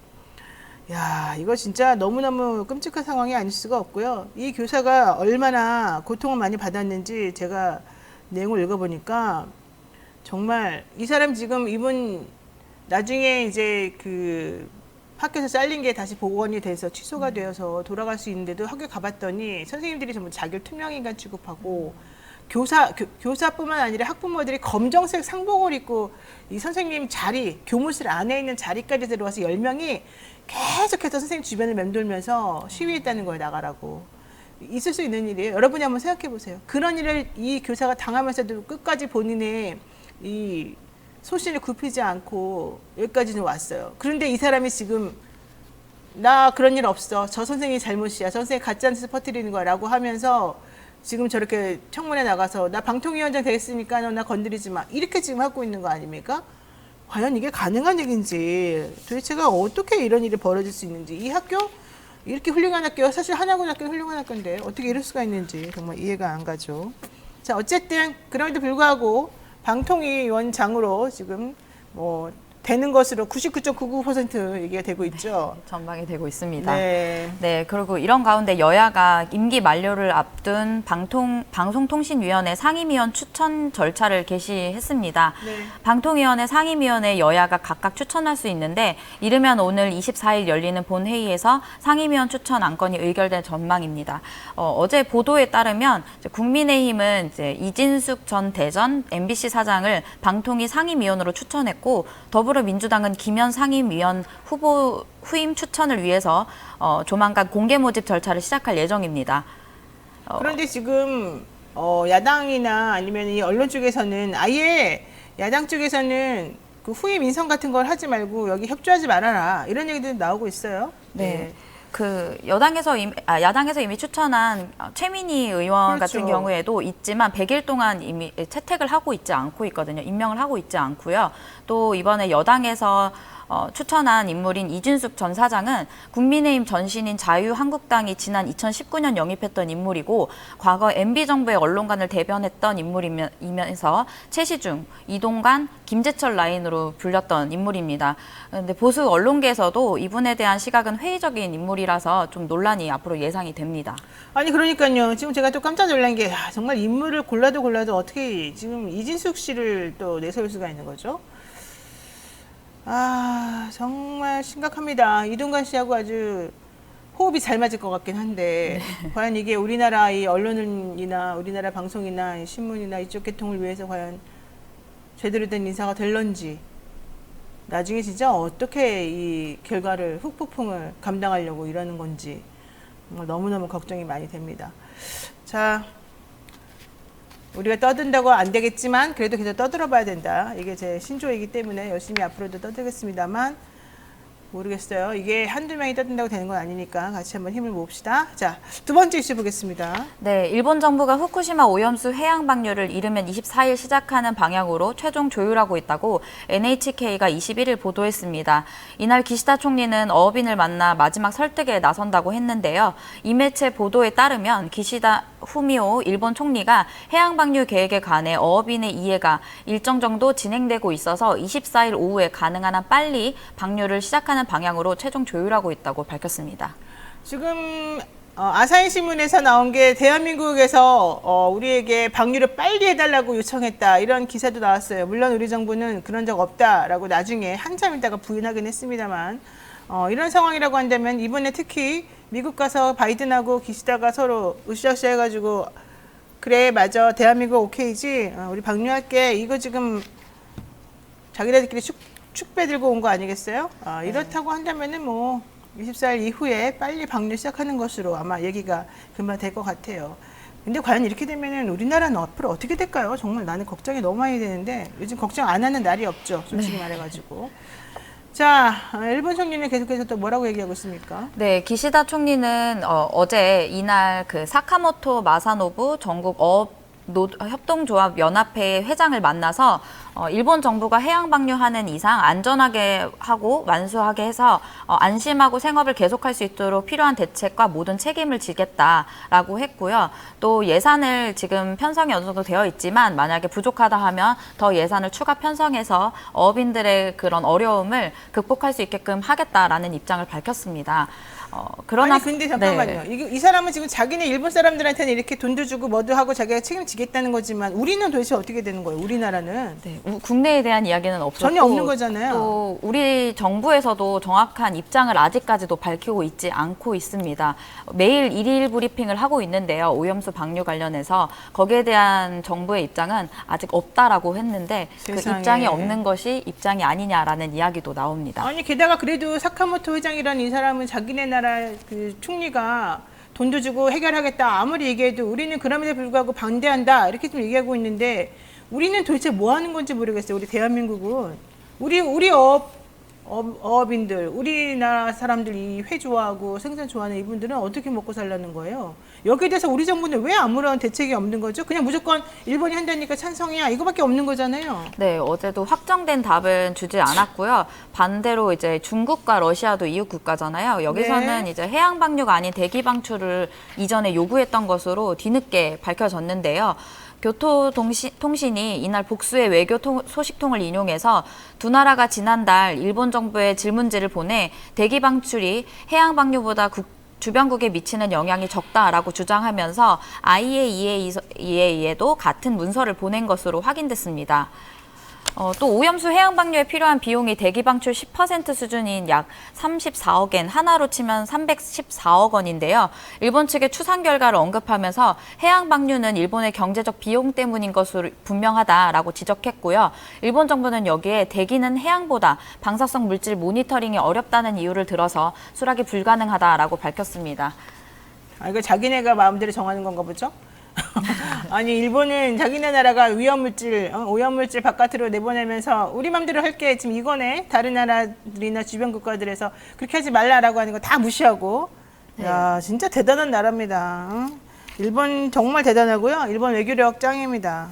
A: 야, 이거 진짜 너무너무 끔찍한 상황이 아닐 수가 없고요. 이 교사가 얼마나 고통을 많이 받았는지 제가 내용을 읽어보니까 정말 이 사람 지금 이분 나중에 이제 그 학교에서 잘린 게 다시 복원이 돼서 취소가 되어서 돌아갈 수 있는데도 학교 가봤더니 선생님들이 전부 자기를 투명인간 취급하고 교사뿐만 아니라 학부모들이 검정색 상복을 입고 이 선생님 자리, 교무실 안에 있는 자리까지 들어와서 10명이 계속해서 선생님 주변을 맴돌면서 시위했다는 거예요. 나가라고. 있을 수 있는 일이에요. 여러분이 한번 생각해 보세요. 그런 일을 이 교사가 당하면서도 끝까지 본인의 이 소신을 굽히지 않고 여기까지는 왔어요. 그런데 이 사람이 지금 나 그런 일 없어. 저 선생님이 잘못이야. 저 선생님이 가짜 뉴스 퍼뜨리는 거야 라고 하면서 지금 저렇게 청문회 나가서 나 방통위원장 되겠으니까 너 나 건드리지 마. 이렇게 지금 하고 있는 거 아닙니까? 과연 이게 가능한 얘기인지 도대체가 어떻게 이런 일이 벌어질 수 있는지 이 학교 이렇게 훌륭한 학교 사실 하나고등학교 훌륭한 학교인데 어떻게 이럴 수가 있는지 정말 이해가 안 가죠. 자 어쨌든 그럼에도 불구하고 방통위원장으로 지금 뭐 되는 것으로 99.99% 얘기가 되고 있죠.
C: 전망이 되고 있습니다.
A: 네.
C: 네, 그리고 이런 가운데 여야가 임기 만료를 앞둔 방송통신위원회 상임위원 추천 절차를 개시했습니다.
A: 네.
C: 방통위원회 상임위원회 여야가 각각 추천할 수 있는데 이르면 오늘 24일 열리는 본회의에서 상임위원 추천 안건이 의결될 전망입니다. 어제 보도에 따르면 이제 국민의힘은 이제 이진숙 전 대전 MBC 사장을 방통위 상임위원으로 추천했고 더불어민주당은 김현 상임위원 후보 후임 추천을 위해서 조만간 공개 모집 절차를 시작할 예정입니다.
A: 그런데 지금 야당이나 아니면 이 언론 쪽에서는 아예 야당 쪽에서는 그 후임 인선 같은 걸 하지 말고 여기 협조하지 말아라 이런 얘기도 나오고 있어요.
C: 네. 그 야당에서 이미 추천한 최민희 의원
A: 그렇죠.
C: 같은 경우에도 있지만 100일 동안 이미 채택을 하고 있지 않고 있거든요. 임명을 하고 있지 않고요. 또 이번에 여당에서 추천한 인물인 이진숙 전 사장은 국민의힘 전신인 자유한국당이 지난 2019년 영입했던 인물이고 과거 MB 정부의 언론관을 대변했던 인물이면서 최시중, 이동관, 김재철 라인으로 불렸던 인물입니다. 그런데 보수 언론계에서도 이분에 대한 시각은 회의적인 인물이라서 좀 논란이 앞으로 예상이 됩니다.
A: 아니 그러니까요. 지금 제가 또 깜짝 놀란 게 정말 인물을 골라도 어떻게 지금 이진숙 씨를 또 내세울 수가 있는 거죠? 아 정말 심각합니다. 이동관 씨하고 아주 호흡이 잘 맞을 것 같긴 한데 과연 이게 우리나라 이 언론이나 우리나라 방송이나 이 신문이나 이쪽 계통을 위해서 과연 제대로 된 인사가 될런지 나중에 진짜 어떻게 이 결과를 후폭풍을 감당하려고 이러는 건지 너무너무 걱정이 많이 됩니다. 자, 우리가 떠든다고 안 되겠지만 그래도 계속 떠들어 봐야 된다. 이게 제 신조이기 때문에 열심히 앞으로도 떠들겠습니다만 모르겠어요. 이게 한두 명이 떠든다고 되는 건 아니니까 같이 한번 힘을 모읍시다. 자, 두 번째 이슈 보겠습니다.
C: 네, 일본 정부가 후쿠시마 오염수 해양 방류를 이르면 24일 시작하는 방향으로 최종 조율하고 있다고 NHK가 21일 보도했습니다. 이날 기시다 총리는 어업인을 만나 마지막 설득에 나선다고 했는데요. 이 매체 보도에 따르면 기시다 후미오 일본 총리가 해양 방류 계획에 관해 어업인의 이해가 일정 정도 진행되고 있어서 24일 오후에 가능한 한 빨리 방류를 시작하는 방향으로 최종 조율하고 있다고 밝혔습니다.
A: 지금 아사히 신문에서 나온 게 대한민국에서 우리에게 방류를 빨리 해달라고 요청했다 이런 기사도 나왔어요. 물론 우리 정부는 그런 적 없다라고 나중에 한참 있다가 부인하긴 했습니다만 이런 상황이라고 한다면 이번에 특히 미국 가서 바이든하고 기시다가 서로 으쌰으쌰 해가지고 그래 맞아 대한민국 오케이지 우리 방류할게 이거 지금 자기네들끼리 축배 들고 온 거 아니겠어요? 이렇다고 한다면은 뭐 24일 이후에 빨리 방류 시작하는 것으로 아마 얘기가 금방 될 것 같아요. 근데 과연 이렇게 되면은 우리나라는 앞으로 어떻게 될까요? 정말 나는 걱정이 너무 많이 되는데 요즘 걱정 안 하는 날이 없죠. 솔직히 말해가지고. 자, 일본 총리는 계속해서 또 뭐라고 얘기하고 있습니까?
C: 네, 기시다 총리는 어제 이날 그 사카모토 마사노부 전국 어업 협동조합 연합회 회장을 만나서 일본 정부가 해양 방류하는 이상 안전하게 하고 완수하게 해서 안심하고 생업을 계속할 수 있도록 필요한 대책과 모든 책임을 지겠다라고 했고요. 또 예산을 지금 편성이 어느 정도 되어 있지만 만약에 부족하다 하면 더 예산을 추가 편성해서 어업인들의 그런 어려움을 극복할 수 있게끔 하겠다라는 입장을 밝혔습니다. 그러나
A: 아니 근데 잠깐만요.
C: 네.
A: 이 사람은 지금 자기네 일본 사람들한테는 이렇게 돈도 주고 뭐도 하고 자기가 책임지겠다는 거지만 우리는 도대체 어떻게 되는 거예요? 우리나라는
C: 네, 국내에 대한 이야기는 없었고
A: 전혀 없는 거잖아요.
C: 또 우리 정부에서도 정확한 입장을 아직까지도 밝히고 있지 않고 있습니다. 매일 일일 브리핑을 하고 있는데요. 오염수 방류 관련해서 거기에 대한 정부의 입장은 아직 없다라고 했는데 그
A: 세상에.
C: 입장이 없는 것이 입장이 아니냐라는 이야기도 나옵니다.
A: 아니 게다가 그래도 사카모토 회장이라는 이 사람은 자기네 나라 그 총리가 돈도 주고 해결하겠다 아무리 얘기해도 우리는 그럼에도 불구하고 반대한다 이렇게 좀 얘기하고 있는데 우리는 도대체 뭐 하는 건지 모르겠어요. 우리 대한민국은 우리 어업인들 우리나라 사람들 이 회 좋아하고 생선 좋아하는 이분들은 어떻게 먹고 살라는 거예요? 여기에 대해서 우리 정부는 왜 아무런 대책이 없는 거죠? 그냥 무조건 일본이 한다니까 찬성이야 이거밖에 없는 거잖아요.
C: 네, 어제도 확정된 답은 주지 않았고요. 반대로 이제 중국과 러시아도 이웃 국가잖아요. 여기서는
A: 네.
C: 이제 해양 방류가 아닌 대기 방출을 이전에 요구했던 것으로 뒤늦게 밝혀졌는데요. 교토통신이 이날 복수의 외교 소식통을 인용해서 두 나라가 지난달 일본 정부에 질문지를 보내 대기 방출이 해양 방류보다 주변국에 미치는 영향이 적다라고 주장하면서 IAEA에도 같은 문서를 보낸 것으로 확인됐습니다. 또 오염수 해양 방류에 필요한 비용이 대기 방출 10% 수준인 약 34억 엔, 하나로 치면 314억 원인데요. 일본 측의 추산 결과를 언급하면서 해양 방류는 일본의 경제적 비용 때문인 것으로 분명하다라고 지적했고요. 일본 정부는 여기에 대기는 해양보다 방사성 물질 모니터링이 어렵다는 이유를 들어서 수락이 불가능하다라고 밝혔습니다.
A: 이거 자기네가 마음대로 정하는 건가 보죠? 아니 일본은 자기네 나라가 위험물질, 오염물질 바깥으로 내보내면서 우리 맘대로 할게 지금 이거네. 다른 나라들이나 주변 국가들에서 그렇게 하지 말라라고 하는 거 다 무시하고.
C: 네.
A: 야 진짜 대단한 나라입니다. 일본 정말 대단하고요. 일본 외교력 짱입니다.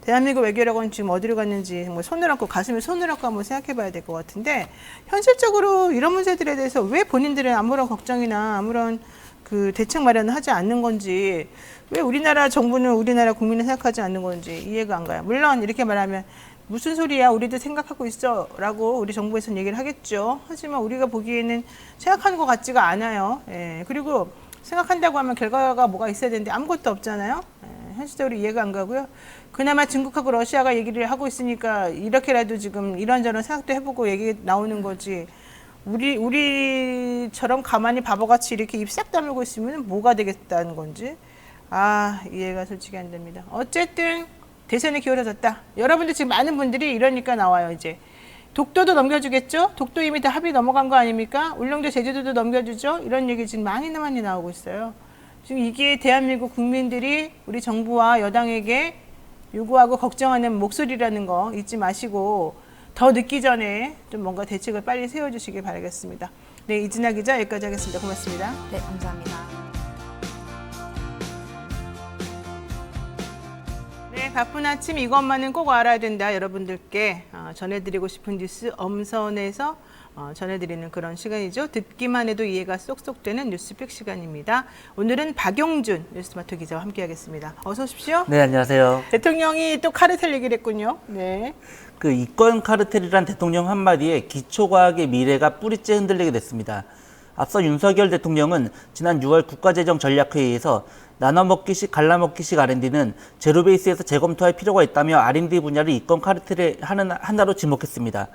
A: 대한민국 외교력은 지금 어디로 갔는지 정말 손을 얹고 가슴에 손을 얹고 한번 생각해 봐야 될 것 같은데 현실적으로 이런 문제들에 대해서 왜 본인들은 아무런 걱정이나 아무런 그 대책 마련을 하지 않는 건지 왜 우리나라 정부는 우리나라 국민을 생각하지 않는 건지 이해가 안 가요. 물론 이렇게 말하면 무슨 소리야 우리도 생각하고 있어 라고 우리 정부에서는 얘기를 하겠죠. 하지만 우리가 보기에는 생각하는 것 같지가 않아요. 예. 그리고 생각한다고 하면 결과가 뭐가 있어야 되는데 아무것도 없잖아요. 예. 현실적으로 이해가 안 가고요. 그나마 중국하고 러시아가 얘기를 하고 있으니까 이렇게라도 지금 이런저런 생각도 해보고 얘기 나오는 거지. 우리처럼 가만히 바보같이 이렇게 입 싹 다물고 있으면 뭐가 되겠다는 건지. 아, 이해가 솔직히 안 됩니다. 어쨌든 대선이 기울어졌다. 여러분들 지금 많은 분들이 이러니까 나와요, 이제. 독도도 넘겨주겠죠? 독도 이미 다 합의 넘어간 거 아닙니까? 울릉도 제주도도 넘겨주죠? 이런 얘기 지금 많이 나오고 있어요. 지금 이게 대한민국 국민들이 우리 정부와 여당에게 요구하고 걱정하는 목소리라는 거 잊지 마시고 더 늦기 전에 좀 뭔가 대책을 빨리 세워주시길 바라겠습니다. 네, 이진아 기자 여기까지 하겠습니다. 고맙습니다.
C: 네, 감사합니다.
A: 네, 바쁜 아침 이것만은 꼭 알아야 된다. 여러분들께 전해드리고 싶은 뉴스 엄선해서 전해드리는 그런 시간이죠. 듣기만 해도 이해가 쏙쏙 되는 뉴스픽 시간입니다. 오늘은 박용준 뉴스마터 기자와 함께하겠습니다. 어서 오십시오.
B: 네, 안녕하세요.
A: 대통령이 또 카르텔 얘기를 했군요. 네.
B: 그 이권 카르텔이란 대통령 한마디에 기초과학의 미래가 뿌리째 흔들리게 됐습니다. 앞서 윤석열 대통령은 지난 6월 국가재정전략회의에서 나눠먹기식, 갈라먹기식 R&D는 제로베이스에서 재검토할 필요가 있다며 R&D 분야를 이권 카르텔의 하나로 지목했습니다.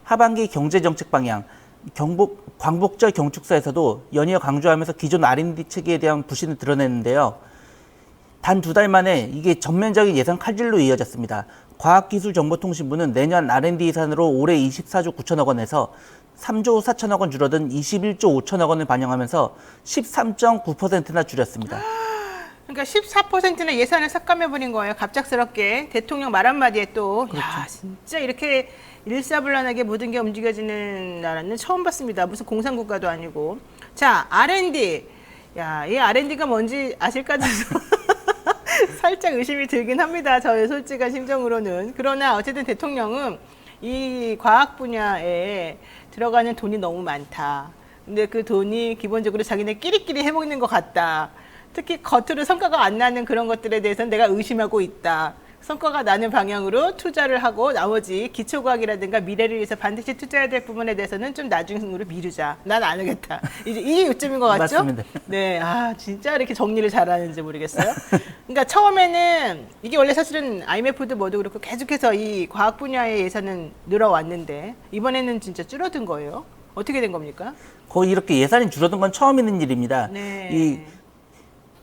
B: 하반기 경제정책 방향, 광복절 경축사에서도 연이어 강조하면서 기존 R&D 체계에 대한 불신을 드러냈는데요. 단 2달 만에 이게 전면적인 예산 칼질로 이어졌습니다. 과학기술정보통신부는 내년 R&D 예산으로 올해 24조 9천억 원에서 3조 4천억 원 줄어든 21조 5천억 원을 반영하면서 13.9%나 줄였습니다.
A: 그러니까 14%나 예산을 삭감해버린 거예요. 갑작스럽게. 대통령 말 한마디에 또. 그렇죠. 야, 진짜 이렇게 일사불란하게 모든 게 움직여지는 나라는 처음 봤습니다. 무슨 공산국가도 아니고. 자, R&D. 야, 이 R&D가 뭔지 아실까? 살짝 의심이 들긴 합니다. 저의 솔직한 심정으로는. 그러나 어쨌든 대통령은 이 과학 분야에 들어가는 돈이 너무 많다. 근데 그 돈이 기본적으로 자기네 끼리끼리 해먹는 것 같다. 특히 겉으로 성과가 안 나는 그런 것들에 대해서는 내가 의심하고 있다. 성과가 나는 방향으로 투자를 하고 나머지 기초과학이라든가 미래를 위해서 반드시 투자해야 될 부분에 대해서는 좀 나중으로 미루자. 난 안 하겠다. 이제 이게 요점인 것 같죠?
B: 맞습니다.
A: 네, 아 진짜 이렇게 정리를 잘하는지 모르겠어요. 그러니까 처음에는 이게 원래 사실은 IMF도 뭐도 그렇고 계속해서 이 과학 분야의 예산은 늘어왔는데 이번에는 진짜 줄어든 거예요. 어떻게 된 겁니까?
B: 거의 이렇게 예산이 줄어든 건 처음 있는 일입니다.
A: 네.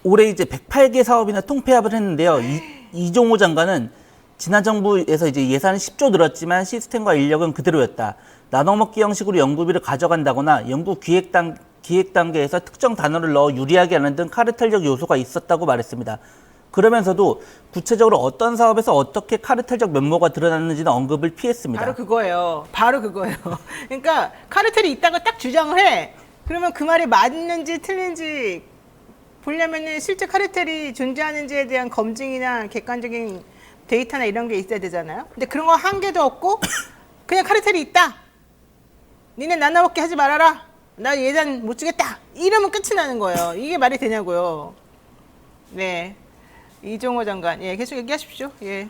B: 올해 이제 108개 사업이나 통폐합을 했는데요. 이종호 장관은 지난 정부에서 이제 예산은 10조 늘었지만 시스템과 인력은 그대로였다. 나눠먹기 형식으로 연구비를 가져간다거나 연구 기획 단계에서 특정 단어를 넣어 유리하게 하는 등 카르텔적 요소가 있었다고 말했습니다. 그러면서도 구체적으로 어떤 사업에서 어떻게 카르텔적 면모가 드러났는지는 언급을 피했습니다.
A: 바로 그거예요. 바로 그거예요. 그러니까 카르텔이 있다고 딱 주장을 해. 그러면 그 말이 맞는지 틀린지 보려면은 실제 카르텔이 존재하는지에 대한 검증이나 객관적인 데이터나 이런 게 있어야 되잖아요. 근데 그런 거 한 개도 없고 그냥 카르텔이 있다. 니네 나눠먹기 하지 말아라. 나 예산 못 주겠다. 이러면 끝이 나는 거예요. 이게 말이 되냐고요. 네. 이종호 장관. 예, 계속 얘기하십시오. 예.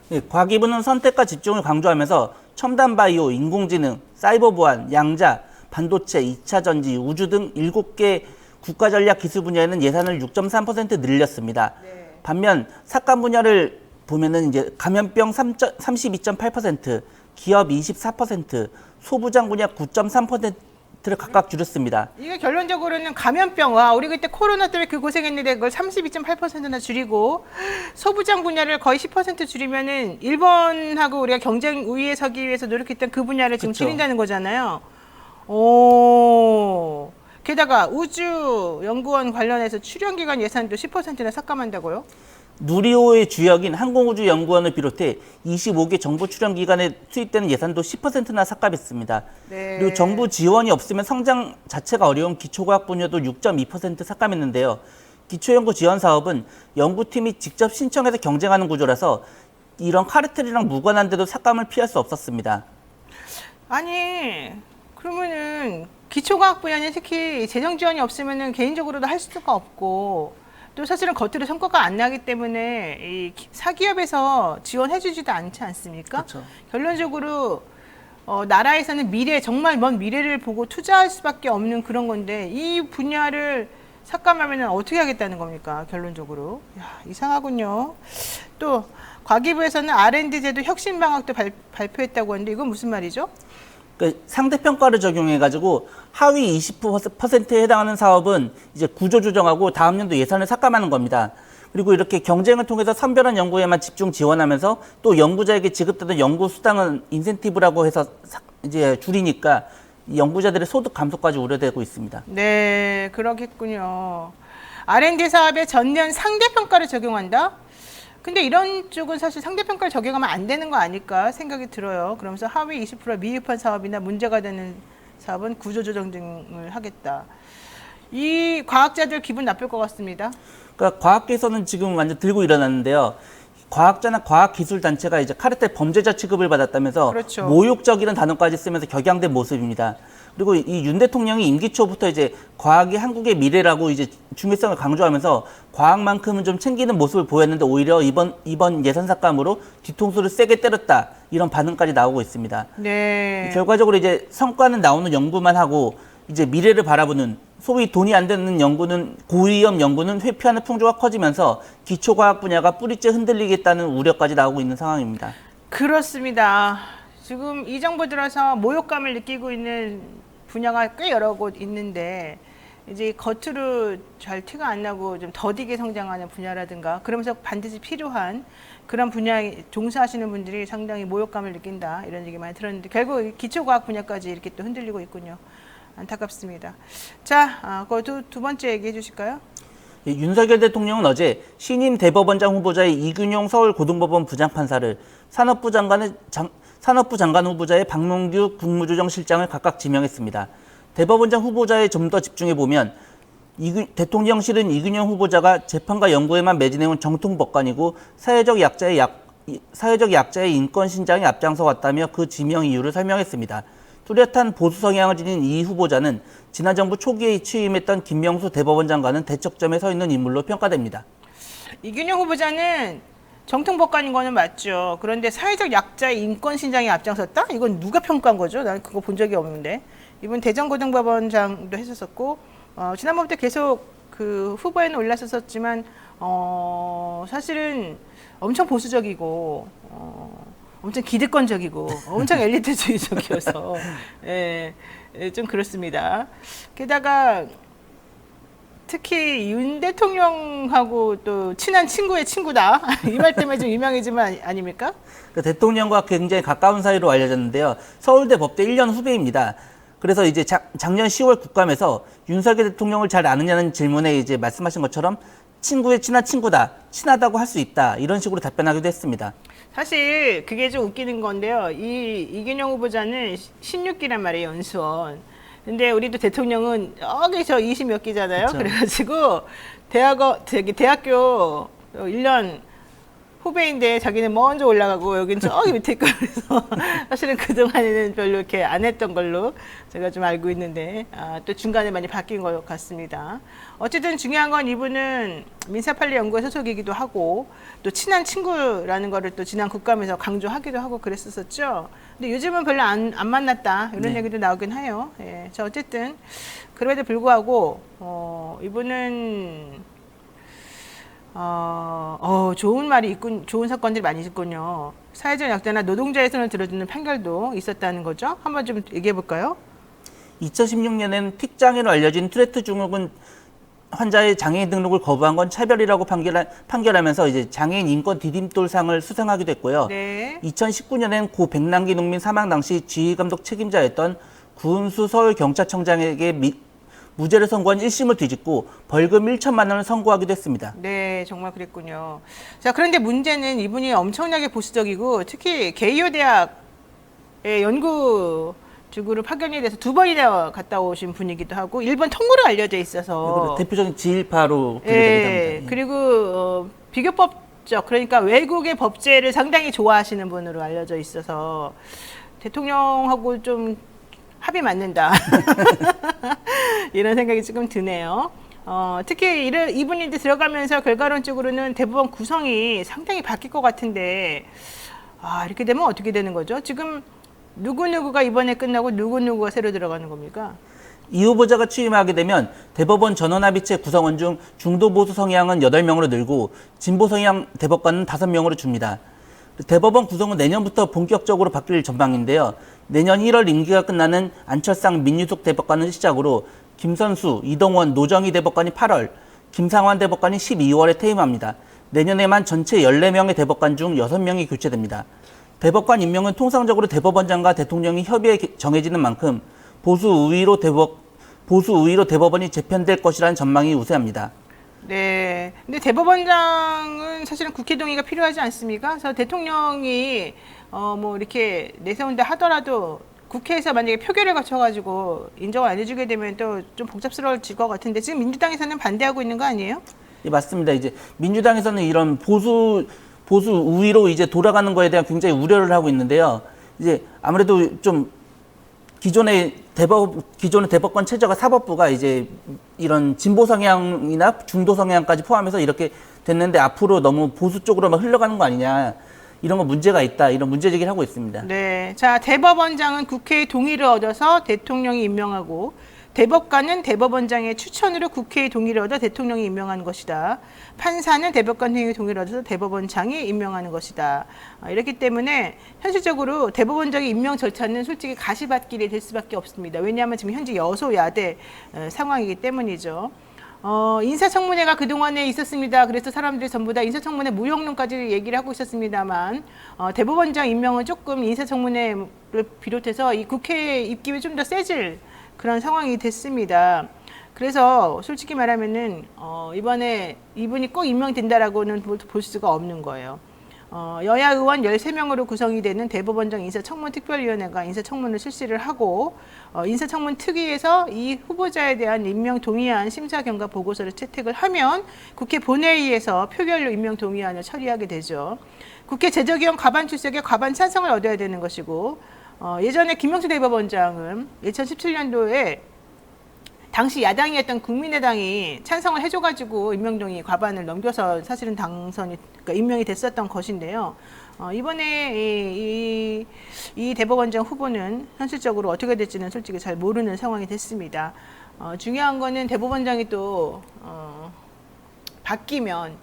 B: 네, 과기부는 선택과 집중을 강조하면서 첨단 바이오, 인공지능, 사이버 보안, 양자, 반도체, 2차 전지, 우주 등 7개 국가전략 기술 분야에는 예산을 6.3% 늘렸습니다.
A: 네.
B: 반면 삭감 분야를 보면은 이제 감염병 32.8%, 기업 24%, 소부장 분야 9.3%를 각각 줄였습니다.
A: 이게 결론적으로는 감염병, 와, 우리 그때 코로나 때문에 그 고생했는데 그걸 32.8%나 줄이고 소부장 분야를 거의 10% 줄이면은 일본하고 우리가 경쟁 우위에 서기 위해서 노력했던 그 분야를 지금
B: 그쵸.
A: 줄인다는 거잖아요. 오. 게다가 우주연구원 관련해서 출연기관 예산도 10%나 삭감한다고요?
B: 누리호의 주역인 항공우주연구원을 비롯해 25개 정부 출연기관에 투입되는 예산도 10%나 삭감했습니다.
A: 네.
B: 그리고 정부 지원이 없으면 성장 자체가 어려운 기초과학 분야도 6.2% 삭감했는데요. 기초연구 지원 사업은 연구팀이 직접 신청해서 경쟁하는 구조라서 이런 카르텔이랑 무관한데도 삭감을 피할 수 없었습니다.
A: 아니 그러면은 기초과학 분야는 특히 재정 지원이 없으면은 개인적으로도 할 수가 없고 또 사실은 겉으로 성과가 안 나기 때문에 이 사기업에서 지원해주지도 않지 않습니까?
B: 그렇죠.
A: 결론적으로 나라에서는 미래 정말 먼 미래를 보고 투자할 수밖에 없는 그런 건데 이 분야를 삭감하면 어떻게 하겠다는 겁니까? 결론적으로 이상하군요. 또 과기부에서는 R&D 제도 혁신 방학도 발표했다고 하는데 이건 무슨 말이죠?
B: 그러니까 상대평가를 적용해가지고 하위 20%에 해당하는 사업은 이제 구조 조정하고 다음 연도 예산을 삭감하는 겁니다. 그리고 이렇게 경쟁을 통해서 선별한 연구에만 집중 지원하면서 또 연구자에게 지급되던 연구 수당은 인센티브라고 해서 이제 줄이니까 연구자들의 소득 감소까지 우려되고 있습니다.
A: 네, 그렇겠군요. R&D 사업에 전년 상대평가를 적용한다? 근데 이런 쪽은 사실 상대평가를 적용하면 안 되는 거 아닐까 생각이 들어요. 그러면서 하위 20% 미흡한 사업이나 문제가 되는 사업은 구조조정 등을 하겠다. 이 과학자들 기분 나쁠 것 같습니다.
B: 그러니까 과학계에서는 지금 완전 들고 일어났는데요. 과학자나 과학기술단체가 이제 카르텔 범죄자 취급을 받았다면서
A: 그렇죠.
B: 모욕적이라는 단어까지 쓰면서 격양된 모습입니다. 그리고 이 윤 대통령이 임기 초부터 이제 과학이 한국의 미래라고 이제 중요성을 강조하면서 과학만큼은 좀 챙기는 모습을 보였는데 오히려 이번 예산 삭감으로 뒤통수를 세게 때렸다 이런 반응까지 나오고 있습니다.
A: 네.
B: 결과적으로 이제 성과는 나오는 연구만 하고 이제 미래를 바라보는 소위 돈이 안 되는 연구는 고위험 연구는 회피하는 풍조가 커지면서 기초과학 분야가 뿌리째 흔들리겠다는 우려까지 나오고 있는 상황입니다.
A: 그렇습니다. 지금 이 정부 들어서 모욕감을 느끼고 있는 분야가 꽤 여러 곳 있는데 이제 겉으로 잘 티가 안 나고 좀 더디게 성장하는 분야라든가 그러면서 반드시 필요한 그런 분야에 종사하시는 분들이 상당히 모욕감을 느낀다 이런 얘기 많이 들었는데 결국 기초과학 분야까지 이렇게 또 흔들리고 있군요. 안타깝습니다. 자, 두 번째 얘기해 주실까요?
B: 윤석열 대통령은 어제 신임 대법원장 후보자의 이균용 서울고등법원 부장판사를 산업부 장관 후보자의 박문규 국무조정실장을 각각 지명했습니다. 대법원장 후보자에 좀 더 집중해 보면 대통령실은 이균용 후보자가 재판과 연구에만 매진해온 정통법관이고 사회적 약자의 인권 신장에 앞장서 왔다며 그 지명 이유를 설명했습니다. 뚜렷한 보수 성향을 지닌 이 후보자는 지난 정부 초기에 취임했던 김명수 대법원장과는 대척점에 서 있는 인물로 평가됩니다.
A: 이균용 후보자는 정통법관인 거는 맞죠. 그런데 사회적 약자의 인권 신장에 앞장섰다? 이건 누가 평가한 거죠? 난 그거 본 적이 없는데. 이분 대전고등법원장도 했었었고 지난번부터 계속 그 후보에는 올랐었지만 사실은 엄청 보수적이고 엄청 기득권적이고 엄청 엘리트주의적이어서 좀 그렇습니다. 게다가 특히 윤 대통령하고 또 친한 친구의 친구다 이 말 때문에 좀 유명해지면 아닙니까?
B: 그 대통령과 굉장히 가까운 사이로 알려졌는데요. 서울대 법대 1년 후배입니다. 그래서 이제 작년 10월 국감에서 윤석열 대통령을 잘 아느냐는 질문에 이제 말씀하신 것처럼 친구의 친한 친구다, 친하다고 할 수 있다 이런 식으로 답변하기도 했습니다.
A: 사실 그게 좀 웃기는 건데요. 이균용 후보자는 16기란 말이에요, 연수원. 근데 우리도 대통령은 여기 저 20 몇 기잖아요.
B: 그쵸.
A: 그래가지고 대학교 1년 후배인데 자기는 먼저 올라가고 여긴 저기 밑에 있고 그래서 사실은 그동안에는 별로 이렇게 안 했던 걸로 제가 좀 알고 있는데 또 중간에 많이 바뀐 것 같습니다. 어쨌든 중요한 건 이분은 민사판례 연구회 소속이기도 하고 또 친한 친구라는 거를 또 지난 국감에서 강조하기도 하고 그랬었죠. 근데 요즘은 별로 안 만났다 이런 얘기도 나오긴 해요. 예. 자, 어쨌든 그럼에도 불구하고 이분은 좋은 말이 있군, 좋은 사건들이 많이 있군요. 사회적 약자나 노동자의 손을 들어주는 판결도 있었다는 거죠. 한번 좀 얘기해 볼까요?
B: 2016년에는 틱장애로 알려진 투레트 증후군 환자의 장애인 등록을 거부한 건 차별이라고 판결하면서 이제 장애인 인권 디딤돌상을 수상하기도 했고요.
A: 네.
B: 2019년엔 고 백남기 농민 사망 당시 지휘 감독 책임자였던 구은수 서울경찰청장에게 무죄를 선고한 1심을 뒤집고 벌금 1천만 원을 선고하기도 했습니다.
A: 네, 정말 그랬군요. 자, 그런데 문제는 이분이 엄청나게 보수적이고 특히 개요 대학의 쪽으로 파견이 돼서 2번이나 갔다 오신 분이기도 하고 일본 통으로 알려져 있어서
B: 대표적인 지일파로 분류되기도 합니다. 예.
A: 그리고 비교법적 그러니까 외국의 법제를 상당히 좋아하시는 분으로 알려져 있어서 대통령하고 좀 합이 맞는다 이런 생각이 조금 드네요. 특히 이분이 이제 들어가면서 결과론적으로는 대법원 구성이 상당히 바뀔 것 같은데 이렇게 되면 어떻게 되는 거죠? 지금 누구누구가 이번에 끝나고 누구누구가 새로 들어가는 겁니까?
B: 이 후보자가 취임하게 되면 대법원 전원합의체 구성원 중 중도 보수 성향은 8명으로 늘고 진보 성향 대법관은 5명으로 줍니다. 대법원 구성은 내년부터 본격적으로 바뀔 전망인데요. 내년 1월 임기가 끝나는 안철상 민유숙 대법관을 시작으로 김선수, 이동원, 노정희 대법관이 8월, 김상환 대법관이 12월에 퇴임합니다. 내년에만 전체 14명의 대법관 중 6명이 교체됩니다. 대법관 임명은 통상적으로 대법원장과 대통령이 협의해 정해지는 만큼 보수 우위로 대법원이 재편될 것이라는 전망이 우세합니다.
A: 네. 근데 대법원장은 사실은 국회 동의가 필요하지 않습니까? 그래서 대통령이 뭐 이렇게 내세운다 하더라도 국회에서 만약에 표결을 거쳐가지고 인정을 안 해주게 되면 또 좀 복잡스러워질 것 같은데 지금 민주당에서는 반대하고 있는 거 아니에요?
B: 예, 맞습니다. 이제 민주당에서는 이런 보수 우위로 이제 돌아가는 거에 대한 굉장히 우려를 하고 있는데요. 이제 아무래도 좀 기존의 대법관 체제가 사법부가 이제 이런 진보 성향이나 중도 성향까지 포함해서 이렇게 됐는데 앞으로 너무 보수 쪽으로만 흘러가는 거 아니냐. 이런 거 문제가 있다. 이런 문제 제기를 하고 있습니다.
A: 네. 자, 대법원장은 국회의 동의를 얻어서 대통령이 임명하고 대법관은 대법원장의 추천으로 국회의 동의를 얻어 대통령이 임명하는 것이다. 판사는 대법관 회의의 동의를 얻어서 대법원장이 임명하는 것이다. 이렇기 때문에 현실적으로 대법원장의 임명 절차는 솔직히 가시밭길이 될 수밖에 없습니다. 왜냐하면 지금 현재 여소야대 상황이기 때문이죠. 인사청문회가 그동안에 있었습니다. 그래서 사람들이 전부 다 인사청문회 무용론까지 얘기를 하고 있었습니다만 대법원장 임명은 조금 인사청문회를 비롯해서 이 국회에 입김이 좀 더 세질 그런 상황이 됐습니다. 그래서 솔직히 말하면은 이번에 이분이 꼭 임명된다라고는 볼 수가 없는 거예요. 여야 의원 13명으로 구성이 되는 대법원장 인사청문특별위원회가 인사청문을 실시를 하고 인사청문 특위에서 이 후보자에 대한 임명 동의안 심사 경과 보고서를 채택을 하면 국회 본회의에서 표결로 임명 동의안을 처리하게 되죠. 국회 제적위원 과반 출석에 과반 찬성을 얻어야 되는 것이고 예전에 김명수 대법원장은 2017년도에 당시 야당이었던 국민의당이 찬성을 해줘가지고 임명동의 과반을 넘겨서 사실은 그러니까 임명이 됐었던 것인데요. 이번에 이 대법원장 후보는 현실적으로 어떻게 될지는 솔직히 잘 모르는 상황이 됐습니다. 중요한 거는 대법원장이 또 바뀌면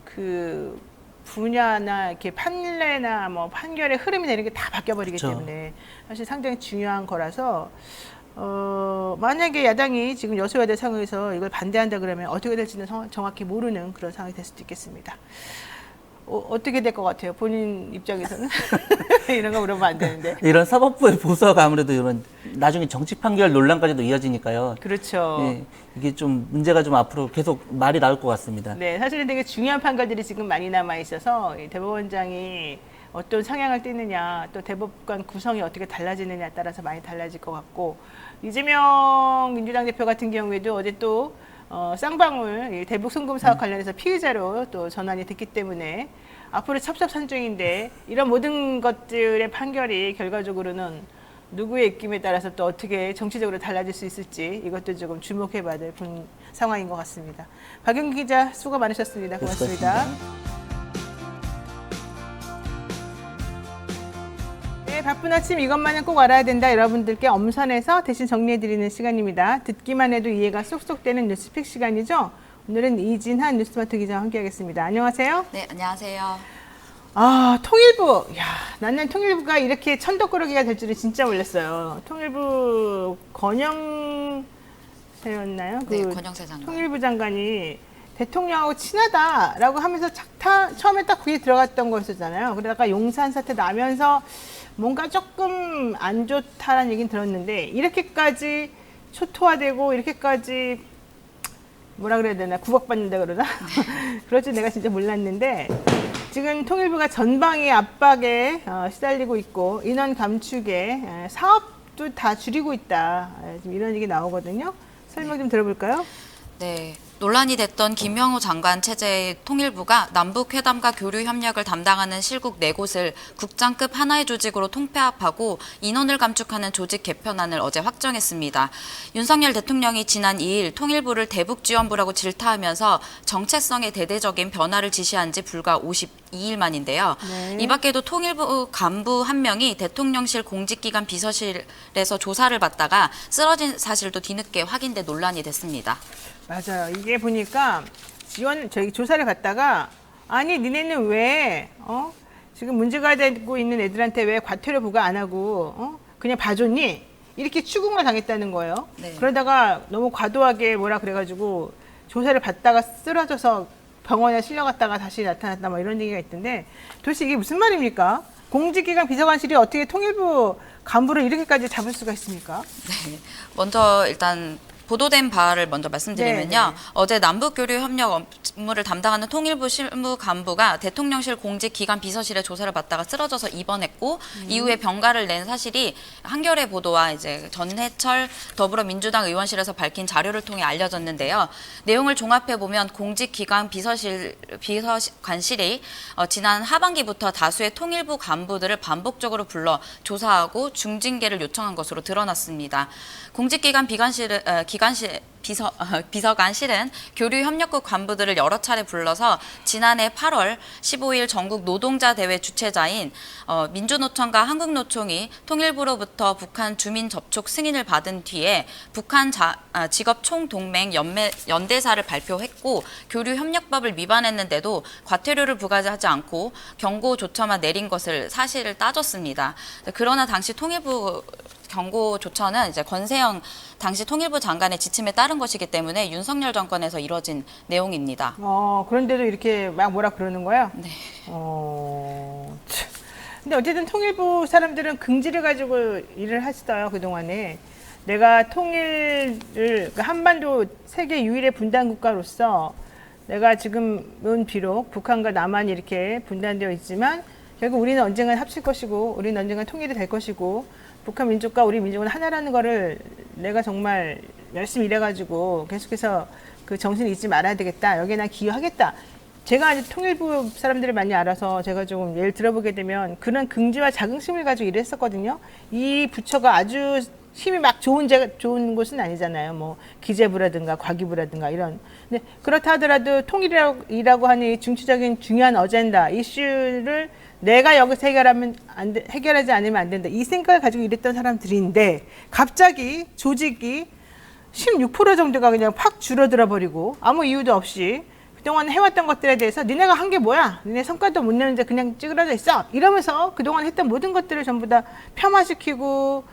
A: 그 분야나 이렇게 판례나 뭐 판결의 흐름이나 이런 게 다 바뀌어버리기
B: 그렇죠.
A: 때문에 사실 상당히 중요한 거라서 만약에 야당이 지금 여소야대 상황에서 이걸 반대한다 그러면 어떻게 될지는 정확히 모르는 그런 상황이 될 수도 있겠습니다. 어떻게 될 것 같아요? 본인 입장에서는? 이런 거 물어보면 안 되는데.
B: 이런 사법부의 보수가 아무래도 이런 나중에 정치 판결 논란까지도 이어지니까요.
A: 그렇죠.
B: 예, 이게 좀 문제가 좀 앞으로 계속 말이 나올 것 같습니다.
A: 네, 사실은 되게 중요한 판결들이 지금 많이 남아 있어서 이 대법원장이 어떤 성향을 띠느냐, 또 대법관 구성이 어떻게 달라지느냐에 따라서 많이 달라질 것 같고 이재명 민주당 대표 같은 경우에도 어제 또 쌍방울 대북 송금 사업 관련해서 피의자로 또 전환이 됐기 때문에 앞으로 첩첩산중인데 이런 모든 것들의 판결이 결과적으로는 누구의 입김에 따라서 또 어떻게 정치적으로 달라질 수 있을지 이것도 조금 주목해봐야 될 상황인 것 같습니다. 박영기 기자 수고 많으셨습니다. 고맙습니다. 네, 바쁜 아침 이것만은 꼭 알아야 된다. 여러분들께 엄선해서 대신 정리해드리는 시간입니다. 듣기만 해도 이해가 쏙쏙 되는 뉴스픽 시간이죠. 오늘은 이진한 뉴스마트 기자와 함께하겠습니다. 안녕하세요.
C: 네, 안녕하세요.
A: 통일부. 야, 나는 통일부가 이렇게 천덕꾸러기가 될 줄은 진짜 몰랐어요. 통일부 권영세였나요?
C: 네, 권영세 장관.
A: 통일부 장관이 대통령하고 친하다라고 하면서 처음에 딱 그게 들어갔던 거였었잖아요. 그러다가 용산 사태 나면서 뭔가 조금 안 좋다라는 얘기는 들었는데 이렇게까지 초토화되고 이렇게까지 뭐라 그래야 되나 구박받는다 그러나 그럴 줄 내가 진짜 몰랐는데 지금 통일부가 전방위 압박에 시달리고 있고 인원 감축에 사업 또 다 줄이고 있다. 지금 이런 얘기 나오거든요. 설명 좀 들어볼까요?
C: 네. 논란이 됐던 김명호 장관 체제의 통일부가 남북회담과 교류 협력을 담당하는 실국 4곳을 국장급 하나의 조직으로 통폐합하고 인원을 감축하는 조직 개편안을 어제 확정했습니다. 윤석열 대통령이 지난 2일 통일부를 대북지원부라고 질타하면서 정체성의 대대적인 변화를 지시한 지 불과 52일 만인데요.
A: 네.
C: 이 밖에도 통일부 간부 한 명이 대통령실 공직기관 비서실에서 조사를 받다가 쓰러진 사실도 뒤늦게 확인돼 논란이 됐습니다.
A: 맞아요. 이게 보니까 저희 조사를 받다가 아니 니네는 왜 지금 문제가 되고 있는 애들한테 왜 과태료 부과 안 하고 그냥 봐줬니? 이렇게 추궁을 당했다는 거예요.
C: 네.
A: 그러다가 너무 과도하게 뭐라 그래가지고 조사를 받다가 쓰러져서 병원에 실려갔다가 다시 나타났다 뭐 이런 얘기가 있던데 도대체 이게 무슨 말입니까? 공직기관 비서관실이 어떻게 통일부 간부를 이렇게까지 잡을 수가 있습니까?
C: 네. 먼저 일단 보도된 바를 먼저 말씀드리면요.
A: 네.
C: 어제 남북교류 협력 업무를 담당하는 통일부 실무 간부가 대통령실 공직기관 비서실에 조사를 받다가 쓰러져서 입원했고 이후에 병가를 낸 사실이 한겨레 보도와 이제 전해철 더불어민주당 의원실에서 밝힌 자료를 통해 알려졌는데요. 내용을 종합해 보면 공직기관 비서관실이 지난 하반기부터 다수의 통일부 간부들을 반복적으로 불러 조사하고 중징계를 요청한 것으로 드러났습니다. 공직기관 비서관실은 교류협력국 간부들을 여러 차례 불러서 지난해 8월 15일 전국 노동자 대회 주최자인 민주노총과 한국노총이 통일부로부터 북한 주민 접촉 승인을 받은 뒤에 북한 직업총동맹 연대사를 발표했고 교류협력법을 위반했는데도 과태료를 부과하지 않고 경고조처만 내린 것을 사실을 따졌습니다. 그러나 당시 통일부 경고조처는 이제 권세영 당시 통일부 장관의 지침에 따른 것이기 때문에 윤석열 정권에서 이뤄진 내용입니다.
A: 그런데도 이렇게 막 뭐라 그러는 거야?
C: 네.
A: 참. 근데 어쨌든 통일부 사람들은 긍지를 가지고 일을 하시어요, 그동안에. 내가 통일을, 한반도 세계 유일의 분단 국가로서 내가 지금은 비록 북한과 남한이 이렇게 분단되어 있지만 결국 우리는 언젠간 합칠 것이고 우리는 언젠간 통일이 될 것이고 북한 민족과 우리 민족은 하나라는 거를 내가 정말 열심히 일해가지고 계속해서 그 정신을 잊지 말아야 되겠다. 여기에 난 기여하겠다. 제가 이제 통일부 사람들을 많이 알아서 제가 조금 예를 들어보게 되면 그런 긍지와 자긍심을 가지고 일했었거든요. 이 부처가 아주 힘이 막 좋은 곳은 아니잖아요. 뭐 기재부라든가 과기부라든가 이런. 근데 그렇다 하더라도 통일이라고 하는 이 중추적인 중요한 어젠다 이슈를 내가 여기서 해결하지 않으면 안 된다. 이 생각을 가지고 일했던 사람들인데 갑자기 조직이 16% 정도가 그냥 팍 줄어들어 버리고 아무 이유도 없이 그동안 해왔던 것들에 대해서 니네가 한 게 뭐야? 니네 성과도 못 내는데 그냥 찌그러져 있어. 이러면서 그동안 했던 모든 것들을 전부 다 폄하시키고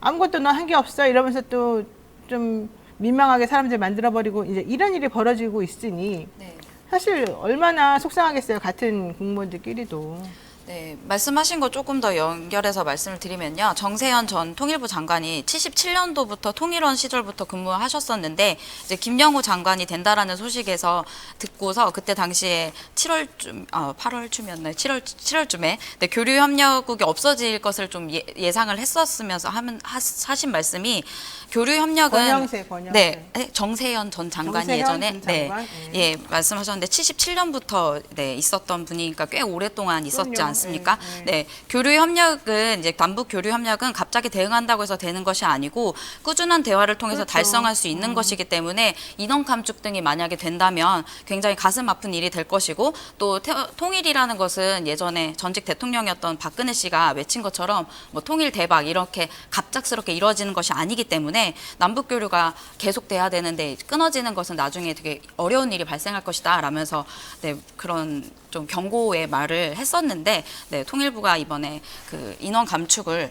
A: 아무것도 너 한 게 없어. 이러면서 또 좀 민망하게 사람들 만들어버리고 이제 이런 일이 벌어지고 있으니
C: 네.
A: 사실 얼마나 속상하겠어요. 같은 공무원들끼리도.
C: 네, 말씀하신 거 조금 더 연결해서 말씀을 드리면요. 정세현 전 통일부 장관이 77년도부터 통일원 시절부터 근무하셨었는데 이제 김영호 장관이 된다라는 소식에서 듣고서 그때 당시에 8월쯤이었나요? 7월쯤에 네, 교류협력국이 없어질 것을 좀 예상을 했었으면서 하신 말씀이 교류협력은
A: 권영세.
C: 네, 정세현 전 장관이
A: 정세현
C: 예전에
A: 전 장관?
C: 예, 말씀하셨는데 77년부터 네, 있었던 분이니까 꽤 오랫동안 있었지
A: 그럼요.
C: 않습니까? 네, 교류 협력은 이제 남북 교류 협력은 갑자기 대응한다고 해서 되는 것이 아니고 꾸준한 대화를 통해서
A: 그렇죠.
C: 달성할 수 있는 것이기 때문에 인원 감축 등이 만약에 된다면 굉장히 가슴 아픈 일이 될 것이고 또 통일이라는 것은 예전에 전직 대통령이었던 박근혜 씨가 외친 것처럼 뭐 통일 대박 이렇게 갑작스럽게 이루어지는 것이 아니기 때문에 남북 교류가 계속돼야 되는데 끊어지는 것은 나중에 되게 어려운 일이 발생할 것이다 라면서 네, 그런 좀 경고의 말을 했었는데 네, 통일부가 이번에 그 인원 감축을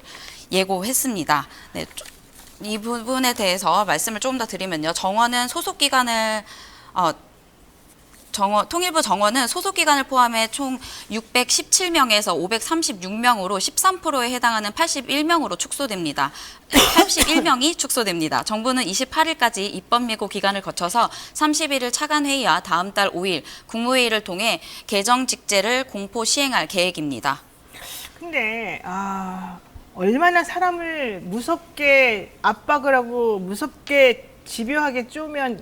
C: 예고했습니다. 네, 이 부분에 대해서 말씀을 조금 더 드리면요. 정원은 소속 기관을 통일부 정원은 소속 기관을 포함해 총 617명에서 536명으로 13%에 해당하는 81명으로 축소됩니다. 81명이 축소됩니다. 정부는 28일까지 입법 예고 기간을 거쳐서 31일 차관 회의와 다음 달 5일 국무회의를 통해 개정 직제를 공포 시행할 계획입니다.
A: 근데 얼마나 사람을 무섭게 압박을 하고 무섭게 집요하게 쪼면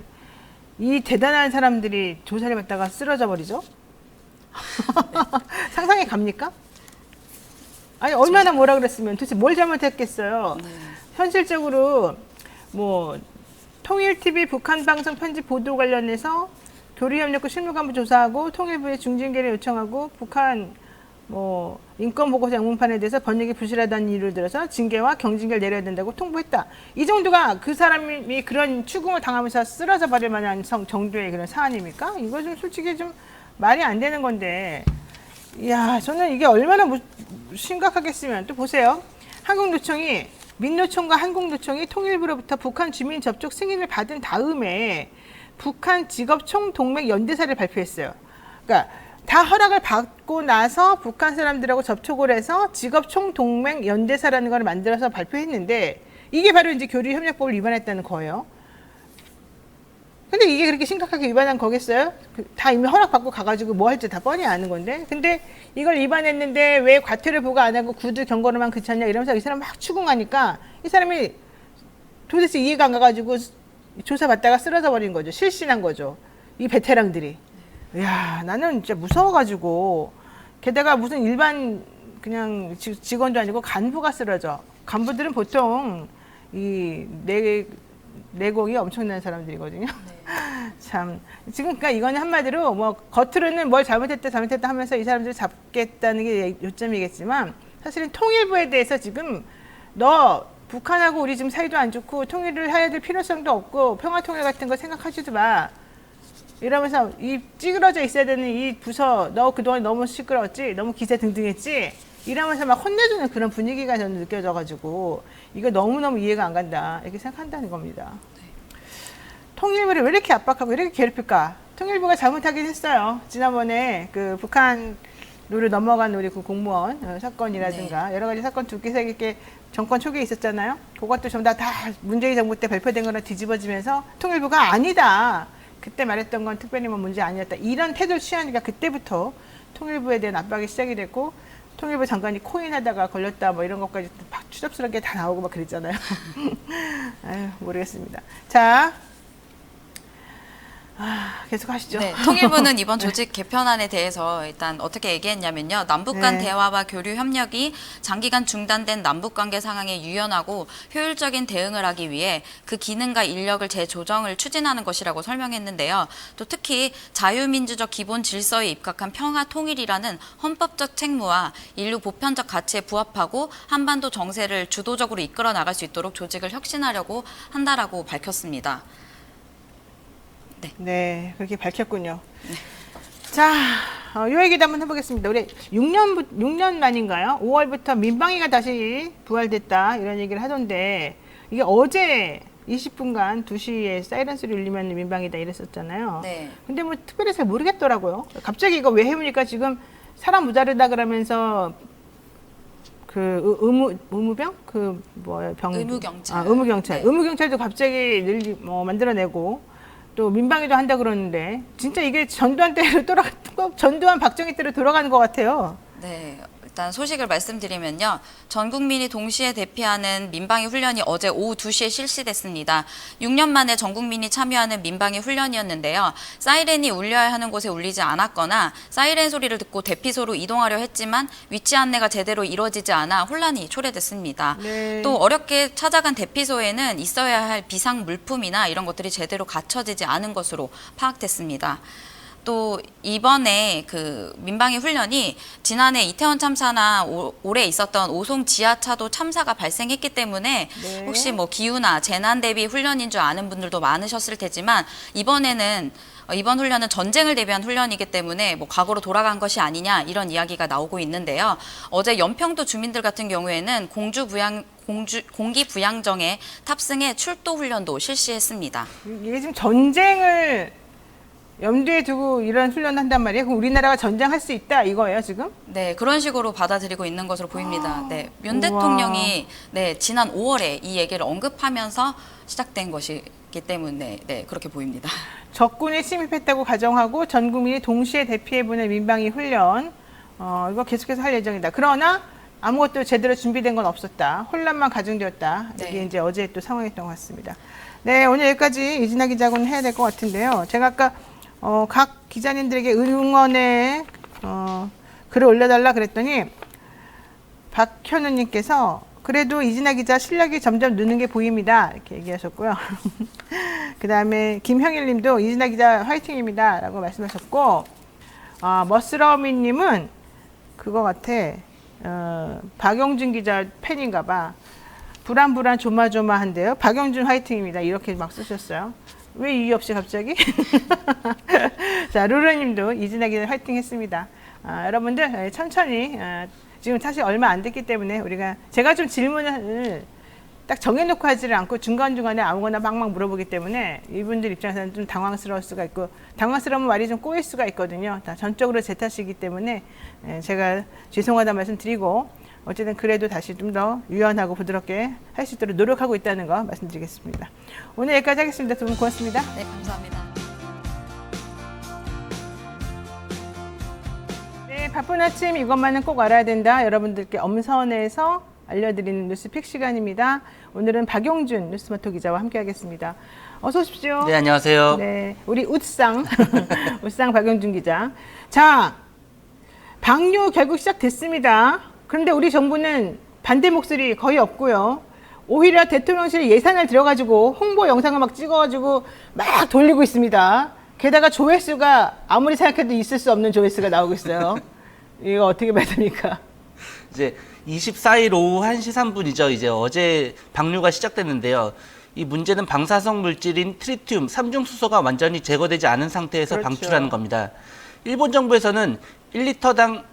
A: 이 대단한 사람들이 조사를 받다가 쓰러져 버리죠? 상상이 갑니까? 아니 얼마나 뭐라 그랬으면 도대체 뭘 잘못했겠어요. 현실적으로 뭐 통일TV 북한 방송 편집 보도 관련해서 교류협력부 실무간부 조사하고 통일부에 중징계를 요청하고 북한 뭐 인권보고서 양문판에 대해서 번역이 부실하다는 이유를 들어서 징계와 경징계를 내려야 된다고 통보했다. 이 정도가 그 사람이 그런 추궁을 당하면서 쓰러져 버릴 만한 정도의 그런 사안입니까? 이거 좀 솔직히 좀 말이 안 되는 건데. 이야, 저는 이게 얼마나 심각하겠으면 또 보세요. 한국노총이 민노총과 한국노총이 통일부로부터 북한 주민 접촉 승인을 받은 다음에 북한 직업 총동맹 연대사를 발표했어요. 그러니까 다 허락을 받고 나서 북한 사람들하고 접촉을 해서 직업 총동맹 연대사라는 걸 만들어서 발표했는데 이게 바로 이제 교류협력법을 위반했다는 거예요. 근데 이게 그렇게 심각하게 위반한 거겠어요? 다 이미 허락받고 가가지고 뭐 할지 다 뻔히 아는 건데. 근데 이걸 위반했는데 왜 과태료 부과 안 하고 구두 경고로만 그쳤냐 이러면서 이 사람 막 추궁하니까 이 사람이 도대체 이해가 안 가가지고 조사받다가 쓰러져 버린 거죠. 실신한 거죠. 이 베테랑들이. 이야, 나는 진짜 무서워가지고. 게다가 무슨 일반 그냥 직원도 아니고 간부가 쓰러져. 간부들은 보통 이 내공이 엄청난 사람들이거든요. 참 지금 그러니까 이거는 한마디로 뭐 겉으로는 뭘 잘못했다 하면서 이 사람들을 잡겠다는 게 요점이겠지만 사실은 통일부에 대해서 지금 너 북한하고 우리 지금 사이도 안 좋고 통일을 해야 될 필요성도 없고 평화통일 같은 거 생각하지도 마. 이러면서 이 찌그러져 있어야 되는 이 부서 너 그동안 너무 시끄러웠지? 너무 기세등등했지? 이러면서 막 혼내주는 그런 분위기가 저는 느껴져가지고 이거 너무너무 이해가 안 간다 이렇게 생각한다는 겁니다. 통일부를 왜 이렇게 압박하고 이렇게 괴롭힐까? 통일부가 잘못하긴 했어요. 지난번에 그 북한으로 넘어간 우리 그 공무원 사건이라든가 여러 가지 사건 두 개, 세 개 정권 초기에 있었잖아요. 그것도 전부 다 문재인 정부 때 발표된 거랑 뒤집어지면서 통일부가 아니다. 그때 말했던 건 특별히 뭐 문제 아니었다. 이런 태도를 취하니까 그때부터 통일부에 대한 압박이 시작이 됐고 통일부 장관이 코인 하다가 걸렸다 뭐 이런 것까지 막 추잡스럽게 다 나오고 막 그랬잖아요. 아유, 모르겠습니다. 자, 계속 하시죠.
C: 네, 통일부는 이번 조직 개편안에 대해서 일단 어떻게 얘기했냐면요. 남북 간 대화와 교류 협력이 장기간 중단된 남북 관계 상황에 유연하고 효율적인 대응을 하기 위해 그 기능과 인력을 재조정을 추진하는 것이라고 설명했는데요. 또 특히 자유민주적 기본 질서에 입각한 평화 통일이라는 헌법적 책무와 인류 보편적 가치에 부합하고 한반도 정세를 주도적으로 이끌어 나갈 수 있도록 조직을 혁신하려고 한다라고 밝혔습니다.
A: 네, 그렇게 밝혔군요. 자, 요 얘기도 한번 해보겠습니다. 우리 6년 만인가요? 5월부터 민방위가 다시 부활됐다 이런 얘기를 하던데 이게 어제 20분간 2시에 사이렌 소리 울리면 민방위다 이랬었잖아요.
C: 네.
A: 근데 뭐 특별히 잘 모르겠더라고요. 갑자기 이거 왜 해보니까 지금 사람 모자르다 그러면서 그 의무병? 그 뭐야 병?
C: 의무경찰.
A: 의무경찰.
C: 네.
A: 의무경찰도 갑자기 만들어내고 또 민방위도 한다 그러는데 진짜 이게 전두환 때로 전두환 박정희 때로 돌아가는 것 같아요.
C: 네, 일단 소식을 말씀드리면요. 전 국민이 동시에 대피하는 민방위 훈련이 어제 오후 2시에 실시됐습니다. 6년 만에 전 국민이 참여하는 민방위 훈련이었는데요. 사이렌이 울려야 하는 곳에 울리지 않았거나 사이렌 소리를 듣고 대피소로 이동하려 했지만 위치 안내가 제대로 이루어지지 않아 혼란이 초래됐습니다.
A: 네.
C: 또 어렵게 찾아간 대피소에는 있어야 할 비상 물품이나 이런 것들이 제대로 갖춰지지 않은 것으로 파악됐습니다. 또 이번에 그 민방위 훈련이 지난해 이태원 참사나 올해 있었던 오송 지하차도 참사가 발생했기 때문에
A: 네.
C: 혹시 뭐 기후나 재난 대비 훈련인 줄 아는 분들도 많으셨을 테지만 이번 훈련은 전쟁을 대비한 훈련이기 때문에 뭐 과거로 돌아간 것이 아니냐 이런 이야기가 나오고 있는데요. 어제 연평도 주민들 같은 경우에는 공기 부양정에 탑승해 출도 훈련도 실시했습니다.
A: 이게 지금 전쟁을 염두에 두고 이런 훈련을 한단 말이에요? 그럼 우리나라가 전쟁할 수 있다 이거예요 지금?
C: 네, 그런 식으로 받아들이고 있는 것으로 보입니다. 네, 윤
A: 우와.
C: 대통령이 지난 5월에 이 얘기를 언급하면서 시작된 것이기 때문에 그렇게 보입니다.
A: 적군이 침입했다고 가정하고 전 국민이 동시에 대피해보는 민방위 훈련 이거 계속해서 할 예정이다. 그러나 아무것도 제대로 준비된 건 없었다. 혼란만 가중되었다.
C: 네.
A: 이게 이제 어제 또 상황이었던 것 같습니다. 네, 오늘 여기까지 이진아 기자하고는 해야 될 것 같은데요. 제가 아까 각 기자님들에게 응원의 글을 올려달라 그랬더니 박현우님께서 그래도 이진아 기자 실력이 점점 느는 게 보입니다. 이렇게 얘기하셨고요. 그 다음에 김형일님도 이진아 기자 화이팅입니다. 라고 말씀하셨고, 머스러미님은 그거 같아. 박영준 기자 팬인가 봐. 불안불안 조마조마한데요. 박영준 화이팅입니다. 이렇게 막 쓰셨어요. 왜 이유 없이 갑자기? 자, 루루님도 이진아 기자 화이팅 했습니다. 여러분들 천천히 지금 사실 얼마 안 됐기 때문에 제가 좀 질문을 딱 정해놓고 하지를 않고 중간중간에 아무거나 막막 물어보기 때문에 이분들 입장에서는 좀 당황스러울 수가 있고, 당황스러우면 말이 좀 꼬일 수가 있거든요. 다 전적으로 제 탓이기 때문에 제가 죄송하다 말씀드리고, 어쨌든 그래도 다시 좀 더 유연하고 부드럽게 할 수 있도록 노력하고 있다는 거 말씀드리겠습니다. 오늘 여기까지 하겠습니다. 두 분 고맙습니다.
C: 네, 감사합니다.
A: 네, 바쁜 아침 이것만은 꼭 알아야 된다. 여러분들께 엄선해서 알려드리는 뉴스픽 시간입니다. 오늘은 박용준 뉴스마토 기자와 함께하겠습니다. 어서 오십시오.
B: 네, 안녕하세요.
A: 네, 우리 웃상 웃상 박용준 기자. 자, 방류 결국 시작됐습니다. 그런데 우리 정부는 반대 목소리 거의 없고요. 오히려 대통령실 예산을 들여가지고 홍보 영상을 막 찍어가지고 막 돌리고 있습니다. 게다가 조회수가 아무리 생각해도 있을 수 없는 조회수가 나오고 있어요. 이거 어떻게 봐야 됩니까?
B: 이제 24일 오후 1시 3분이죠. 이제 어제 방류가 시작됐는데요. 이 문제는 방사성 물질인 트리튬 3중수소가 완전히 제거되지 않은 상태에서
A: 그렇죠.
B: 방출하는 겁니다. 일본 정부에서는 1리터당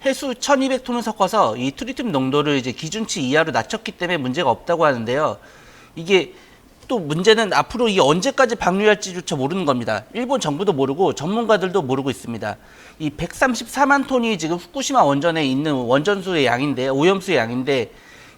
B: 해수 1200톤을 섞어서 이 트리튬 농도를 이제 기준치 이하로 낮췄기 때문에 문제가 없다고 하는데요. 이게 또 문제는 앞으로 이게 언제까지 방류할지조차 모르는 겁니다. 일본 정부도 모르고 전문가들도 모르고 있습니다. 이 134만 톤이 지금 후쿠시마 원전에 있는 원전수의 양인데, 오염수의 양인데,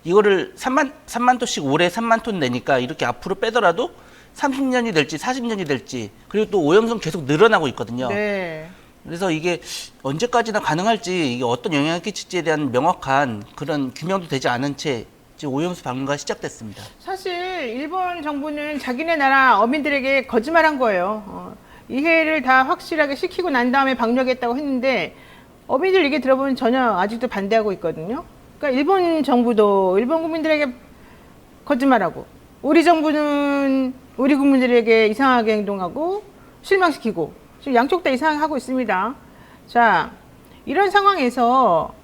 B: 이거를 3만 톤씩 올해 3만 톤 내니까 이렇게 앞으로 빼더라도 30년이 될지 40년이 될지, 그리고 또 오염수는 계속 늘어나고 있거든요.
A: 네.
B: 그래서 이게 언제까지나 가능할지, 이게 어떤 영향을 끼칠지에 대한 명확한 그런 규명도 되지 않은 채 지금 오염수 방류가 시작됐습니다.
A: 사실 일본 정부는 자기네 나라 어민들에게 거짓말한 거예요. 이해를 다 확실하게 시키고 난 다음에 방류하겠다고 했는데 어민들 얘기 들어보면 전혀 아직도 반대하고 있거든요. 그러니까 일본 정부도 일본 국민들에게 거짓말하고, 우리 정부는 우리 국민들에게 이상하게 행동하고 실망시키고, 지금 양쪽 다 이상하게 하고 있습니다. 자, 이런 상황에서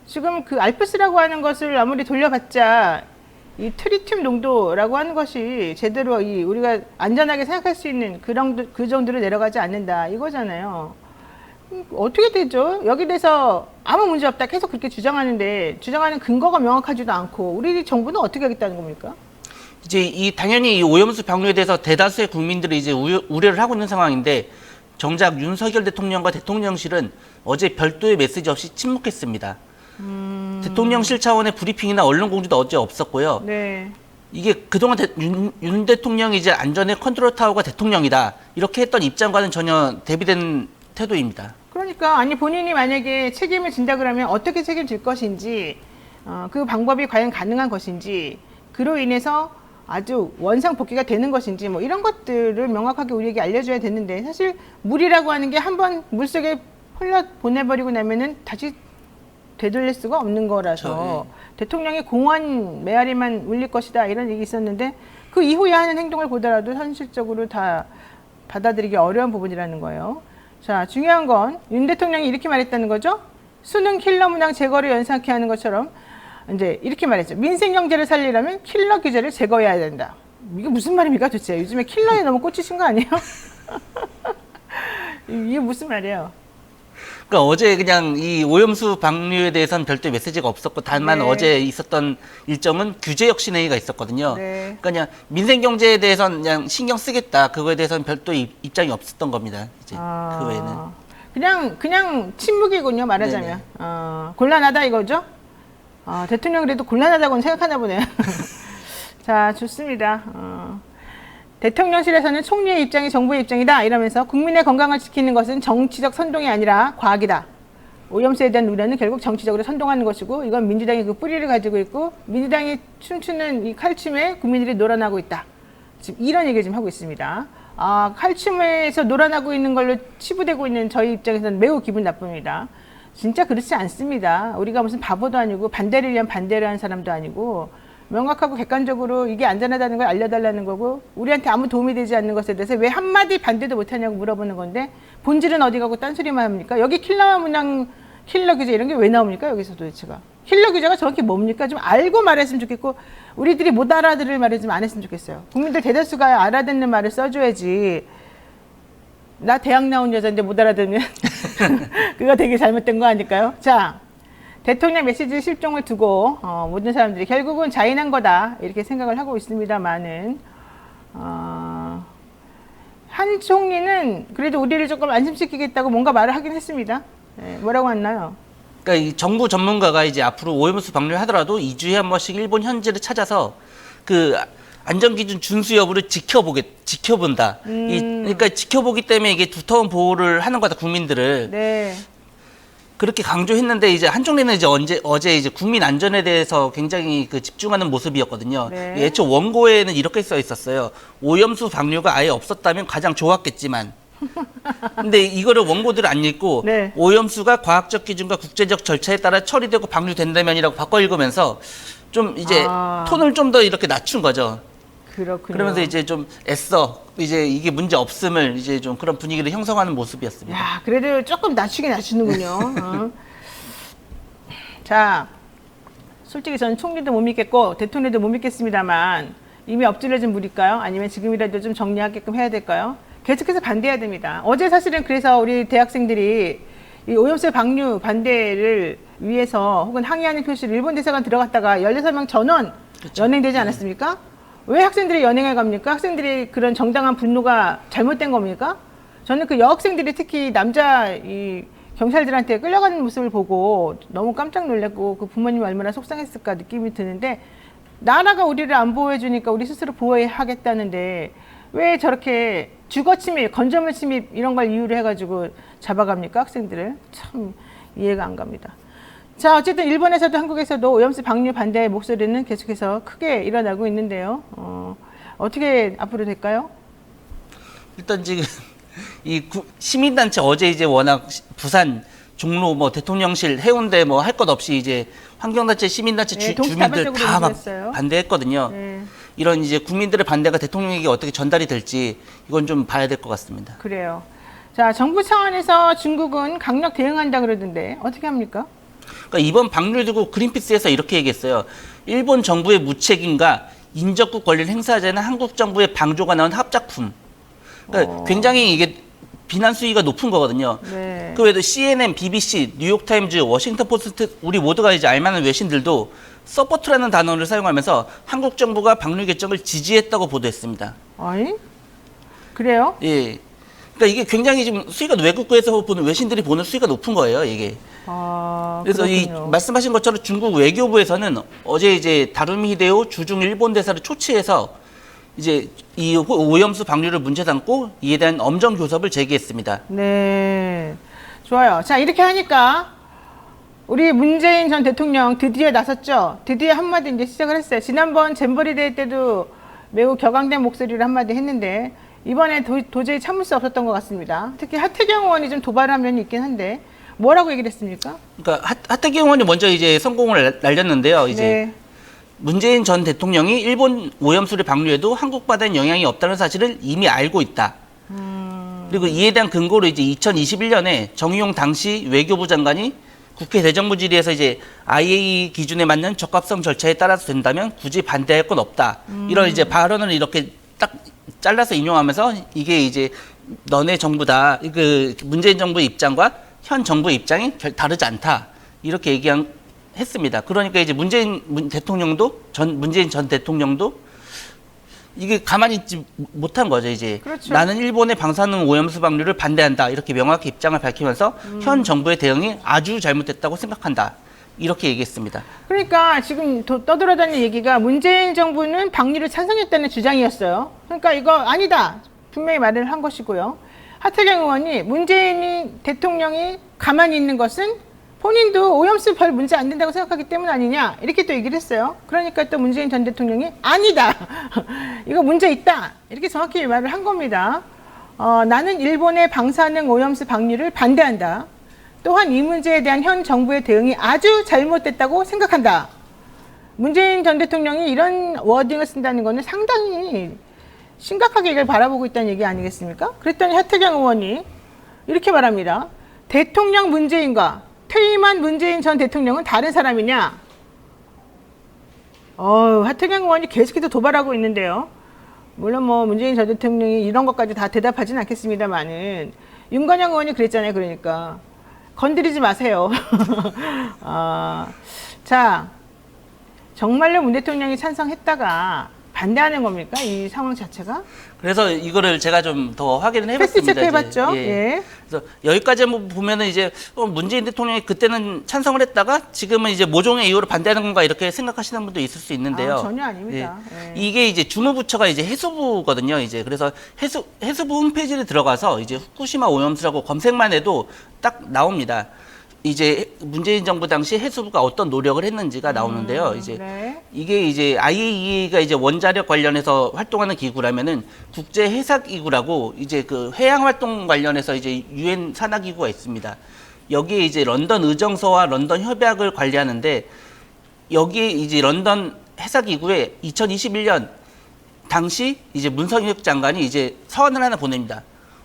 A: 지금 그 알프스라고 하는 것을 아무리 돌려봤자 이 트리튬 농도라고 하는 것이 제대로 우리가 안전하게 생각할 수 있는 그 정도로 내려가지 않는다 이거잖아요. 어떻게 되죠? 여기 대해서 아무 문제 없다 계속 그렇게 주장하는데 주장하는 근거가 명확하지도 않고 우리 정부는 어떻게 하겠다는 겁니까?
B: 이제 당연히 이 오염수 방류에 대해서 대다수의 국민들이 이제 우려를 하고 있는 상황인데, 정작 윤석열 대통령과 대통령실은 어제 별도의 메시지 없이 침묵했습니다. 대통령실 차원의 브리핑이나 언론 공지도 어제 없었고요.
A: 네.
B: 이게 그동안 윤 대통령이 이제 안전의 컨트롤 타워가 대통령이다, 이렇게 했던 입장과는 전혀 대비된 태도입니다.
A: 그러니까 아니 본인이 만약에 책임을 진다 그러면 어떻게 책임질 것인지, 그 방법이 과연 가능한 것인지, 그로 인해서 아주 원상복귀가 되는 것인지, 뭐 이런 것들을 명확하게 우리에게 알려줘야 되는데, 사실 물이라고 하는 게 한번 물속에 흘러 보내버리고 나면은 다시 되돌릴 수가 없는 거라서
B: 그렇죠.
A: 대통령이 공원 메아리만 울릴 것이다 이런 얘기 있었는데, 그 이후에 하는 행동을 보더라도 현실적으로 다 받아들이기 어려운 부분이라는 거예요. 자, 중요한 건 윤 대통령이 이렇게 말했다는 거죠. 수능 킬러 문항 제거를 연상케 하는 것처럼 이제 이렇게 말했죠. 민생 경제를 살리려면 킬러 규제를 제거해야 된다. 이게 무슨 말입니까 도대체? 요즘에 킬러에 너무 꽂히신 거 아니에요? 이게 무슨 말이에요?
B: 그러니까 어제 그냥 이 오염수 방류에 대해서는 별도의 메시지가 없었고, 다만
A: 네.
B: 어제 있었던 일정은 규제 혁신 회의가 있었거든요.
A: 네.
B: 그러니까 그냥 민생 경제에 대해서는 그냥 신경 쓰겠다, 그거에 대해서는 별도의 입장이 없었던 겁니다. 이제 그 외에는
A: 그냥 침묵이군요, 말하자면. 곤란하다 이거죠? 대통령 그래도 곤란하다고는 생각하나 보네요. 자, 좋습니다. 대통령실에서는 총리의 입장이 정부의 입장이다 이러면서 국민의 건강을 지키는 것은 정치적 선동이 아니라 과학이다. 오염수에 대한 우려는 결국 정치적으로 선동하는 것이고 이건 민주당이 그 뿌리를 가지고 있고 민주당이 춤추는 이 칼춤에 국민들이 놀아나고 있다. 지금 이런 얘기를 지금 하고 있습니다. 칼춤에서 놀아나고 있는 걸로 치부되고 있는 저희 입장에서는 매우 기분 나쁩니다. 진짜 그렇지 않습니다. 우리가 무슨 바보도 아니고 반대를 위한 반대를 하는 사람도 아니고 명확하고 객관적으로 이게 안전하다는 걸 알려달라는 거고 우리한테 아무 도움이 되지 않는 것에 대해서 왜 한마디 반대도 못하냐고 물어보는 건데 본질은 어디 가고 딴소리만 합니까? 여기 킬러 문항, 킬러 규제 이런 게 왜 나옵니까? 여기서 도대체가. 킬러 규제가 정확히 뭡니까? 좀 알고 말했으면 좋겠고 우리들이 못 알아들을 말을 좀 안 했으면 좋겠어요. 국민들 대다수가 알아듣는 말을 써줘야지. 나 대학 나온 여자인데 못 알아듣는 그거 되게 잘못된 거 아닐까요? 자, 대통령 메시지 실종을 두고 모든 사람들이 결국은 자인한 거다 이렇게 생각을 하고 있습니다만은 한 총리는 그래도 우리를 조금 안심시키겠다고 뭔가 말을 하긴 했습니다. 네, 뭐라고 했나요?
B: 그러니까 이 정부 전문가가 이제 앞으로 오염수 방류를 하더라도 2주에 한 번씩 일본 현지를 찾아서 그 안전기준 준수 여부를 지켜본다. 그러니까 지켜보기 때문에 이게 두터운 보호를 하는 거다 국민들을.
A: 네.
B: 그렇게 강조했는데 이제 한 총리는 이제 어제 이제 국민 안전에 대해서 굉장히 그 집중하는 모습이었거든요.
A: 네.
B: 애초 원고에는 이렇게 써 있었어요. 오염수 방류가 아예 없었다면 가장 좋았겠지만. 근데 이거를 원고들을 안 읽고
A: 네.
B: 오염수가 과학적 기준과 국제적 절차에 따라 처리되고 방류된다면이라고 바꿔 읽으면서 좀 이제 톤을 좀 더 이렇게 낮춘 거죠.
A: 그렇군요.
B: 그러면서 이제 좀 애써 이제 이게 문제 없음을 이제 좀 그런 분위기를 형성하는 모습이었습니다.
A: 야, 그래도 조금 낮추긴 낮추는군요. 자, 솔직히 저는 총리도 못 믿겠고 대통령도 못 믿겠습니다만 이미 엎질러진 물일까요? 아니면 지금이라도 좀 정리하게끔 해야 될까요? 계속해서 반대해야 됩니다. 어제 사실은 그래서 우리 대학생들이 이 오염수 방류 반대를 위해서 혹은 항의하는 표시를 일본 대사관 들어갔다가 16명 전원
B: 그렇죠.
A: 연행되지 않았습니까? 왜 학생들이 연행을 갑니까? 학생들이 그런 정당한 분노가 잘못된 겁니까? 저는 그 여학생들이 특히 남자 이 경찰들한테 끌려가는 모습을 보고 너무 깜짝 놀랐고 그 부모님이 얼마나 속상했을까 느낌이 드는데 나라가 우리를 안 보호해주니까 우리 스스로 보호하겠다는데 왜 저렇게 주거 침입, 건조물 침입 이런 걸 이유로 해가지고 잡아갑니까? 학생들을. 참 이해가 안 갑니다. 자, 어쨌든 일본에서도 한국에서도 오염수 방류 반대의 목소리는 계속해서 크게 일어나고 있는데요. 어떻게 앞으로 될까요?
B: 일단 지금 이 시민단체 어제 이제 워낙 부산 종로 뭐 대통령실 해운대 뭐 할 것 없이 이제 환경단체 시민단체
A: 네,
B: 주민들
A: 동시다발적으로
B: 다 막
A: 움직였어요.
B: 반대했거든요.
A: 네,
B: 이런 이제 국민들의 반대가 대통령에게 어떻게 전달이 될지 이건 좀 봐야 될 것 같습니다.
A: 그래요. 자, 정부 차원에서 중국은 강력 대응한다 그러던데 어떻게 합니까?
B: 그러니까 이번 방류를 두고 그린피스에서 이렇게 얘기했어요. 일본 정부의 무책임과 인접국 권리를 행사하자는 한국 정부의 방조가 나온 합작품. 그러니까 굉장히 이게 비난 수위가 높은 거거든요.
A: 네.
B: 그 외에도 CNN, BBC, 뉴욕타임즈, 워싱턴 포스트 우리 모두가 이제 알만한 외신들도 서포트라는 단어를 사용하면서 한국 정부가 방류 결정을 지지했다고 보도했습니다.
A: 아니? 그래요?
B: 예. 그러니까 이게 굉장히 지금 수위가 외국에서 보는 외신들이 보는 수위가 높은 거예요, 이게. 그래서
A: 그렇군요.
B: 이 말씀하신 것처럼 중국 외교부에서는 어제 이제 다루미 히데오 주중 일본 대사를 초치해서 이제 이 오염수 방류를 문제 삼고 이에 대한 엄정 교섭을 제기했습니다.
A: 네. 좋아요. 자, 이렇게 하니까 우리 문재인 전 대통령 드디어 나섰죠. 드디어 한마디 이제 시작을 했어요. 지난번 잼버리 대회 때도 매우 격앙된 목소리를 한마디 했는데 이번에 도저히 참을 수 없었던 것 같습니다. 특히 하태경 의원이 좀 도발한 면이 있긴 한데 뭐라고 얘기를 했습니까?
B: 그러니까 하태경 의원이 먼저 이제 성공을 날렸는데요. 이제
A: 네.
B: 문재인 전 대통령이 일본 오염수를 방류해도 한국 바다에 영향이 없다는 사실을 이미 알고 있다. 그리고 이에 대한 근거로 이제 2021년에 정의용 당시 외교부 장관이 국회 대정부 질의에서 이제 IAEA 기준에 맞는 적합성 절차에 따라서 된다면 굳이 반대할 건 없다. 이런 이제 발언을 이렇게 딱 잘라서 인용하면서 이게 이제 너네 정부다. 그 문재인 정부의 입장과 현 정부의 입장이 다르지 않다. 이렇게 했습니다. 그러니까 이제 문재인 전 대통령도 이게 가만히 있지 못한 거죠, 이제.
A: 그렇죠.
B: 나는 일본의 방사능 오염수 방류를 반대한다. 이렇게 명확히 입장을 밝히면서 현 정부의 대응이 아주 잘못됐다고 생각한다. 이렇게 얘기했습니다.
A: 그러니까 지금 떠돌아다니는 얘기가 문재인 정부는 방류를 찬성했다는 주장이었어요. 그러니까 이거 아니다. 분명히 말을 한 것이고요. 하태경 의원이 문재인 대통령이 가만히 있는 것은 본인도 오염수 별 문제 안 된다고 생각하기 때문 아니냐 이렇게 또 얘기를 했어요. 그러니까 또 문재인 전 대통령이 아니다. 이거 문제 있다. 이렇게 정확히 말을 한 겁니다. 나는 일본의 방사능 오염수 방류를 반대한다. 또한 이 문제에 대한 현 정부의 대응이 아주 잘못됐다고 생각한다. 문재인 전 대통령이 이런 워딩을 쓴다는 것은 상당히 심각하게 이걸 바라보고 있다는 얘기 아니겠습니까? 그랬더니 하태경 의원이 이렇게 말합니다. 대통령 문재인과 퇴임한 문재인 전 대통령은 다른 사람이냐? 하태경 의원이 계속해서 도발하고 있는데요. 물론 뭐 문재인 전 대통령이 이런 것까지 다 대답하진 않겠습니다만은 윤건영 의원이 그랬잖아요. 그러니까 건드리지 마세요. 자, 정말로 문 대통령이 찬성했다가 반대하는 겁니까? 이 상황 자체가?
B: 그래서 이거를 제가 좀 더 확인을 해봤습니다.
A: 팩트 체크 해봤죠?
B: 예.
A: 예.
B: 그래서 여기까지 한번 보면은 이제 문재인 대통령이 그때는 찬성을 했다가 지금은 이제 모종의 이유로 반대하는 건가 이렇게 생각하시는 분도 있을 수 있는데요.
A: 전혀 아닙니다.
B: 예.
A: 예.
B: 이게 이제 주무부처가 이제 해수부거든요. 이제 그래서 해수부 홈페이지를 들어가서 이제 후쿠시마 오염수라고 검색만 해도 딱 나옵니다. 이제 문재인 정부 당시 해수부가 어떤 노력을 했는지가 나오는데요. 이제
A: 네.
B: 이게 이제 IAEA가 이제 원자력 관련해서 활동하는 기구라면은 국제 해사 기구라고 이제 그 해양 활동 관련해서 이제 유엔 산하 기구가 있습니다. 여기에 이제 런던 의정서와 런던 협약을 관리하는데 여기에 이제 런던 해사 기구에 2021년 당시 이제 문성혁 장관이 이제 서한을 하나 보냅니다.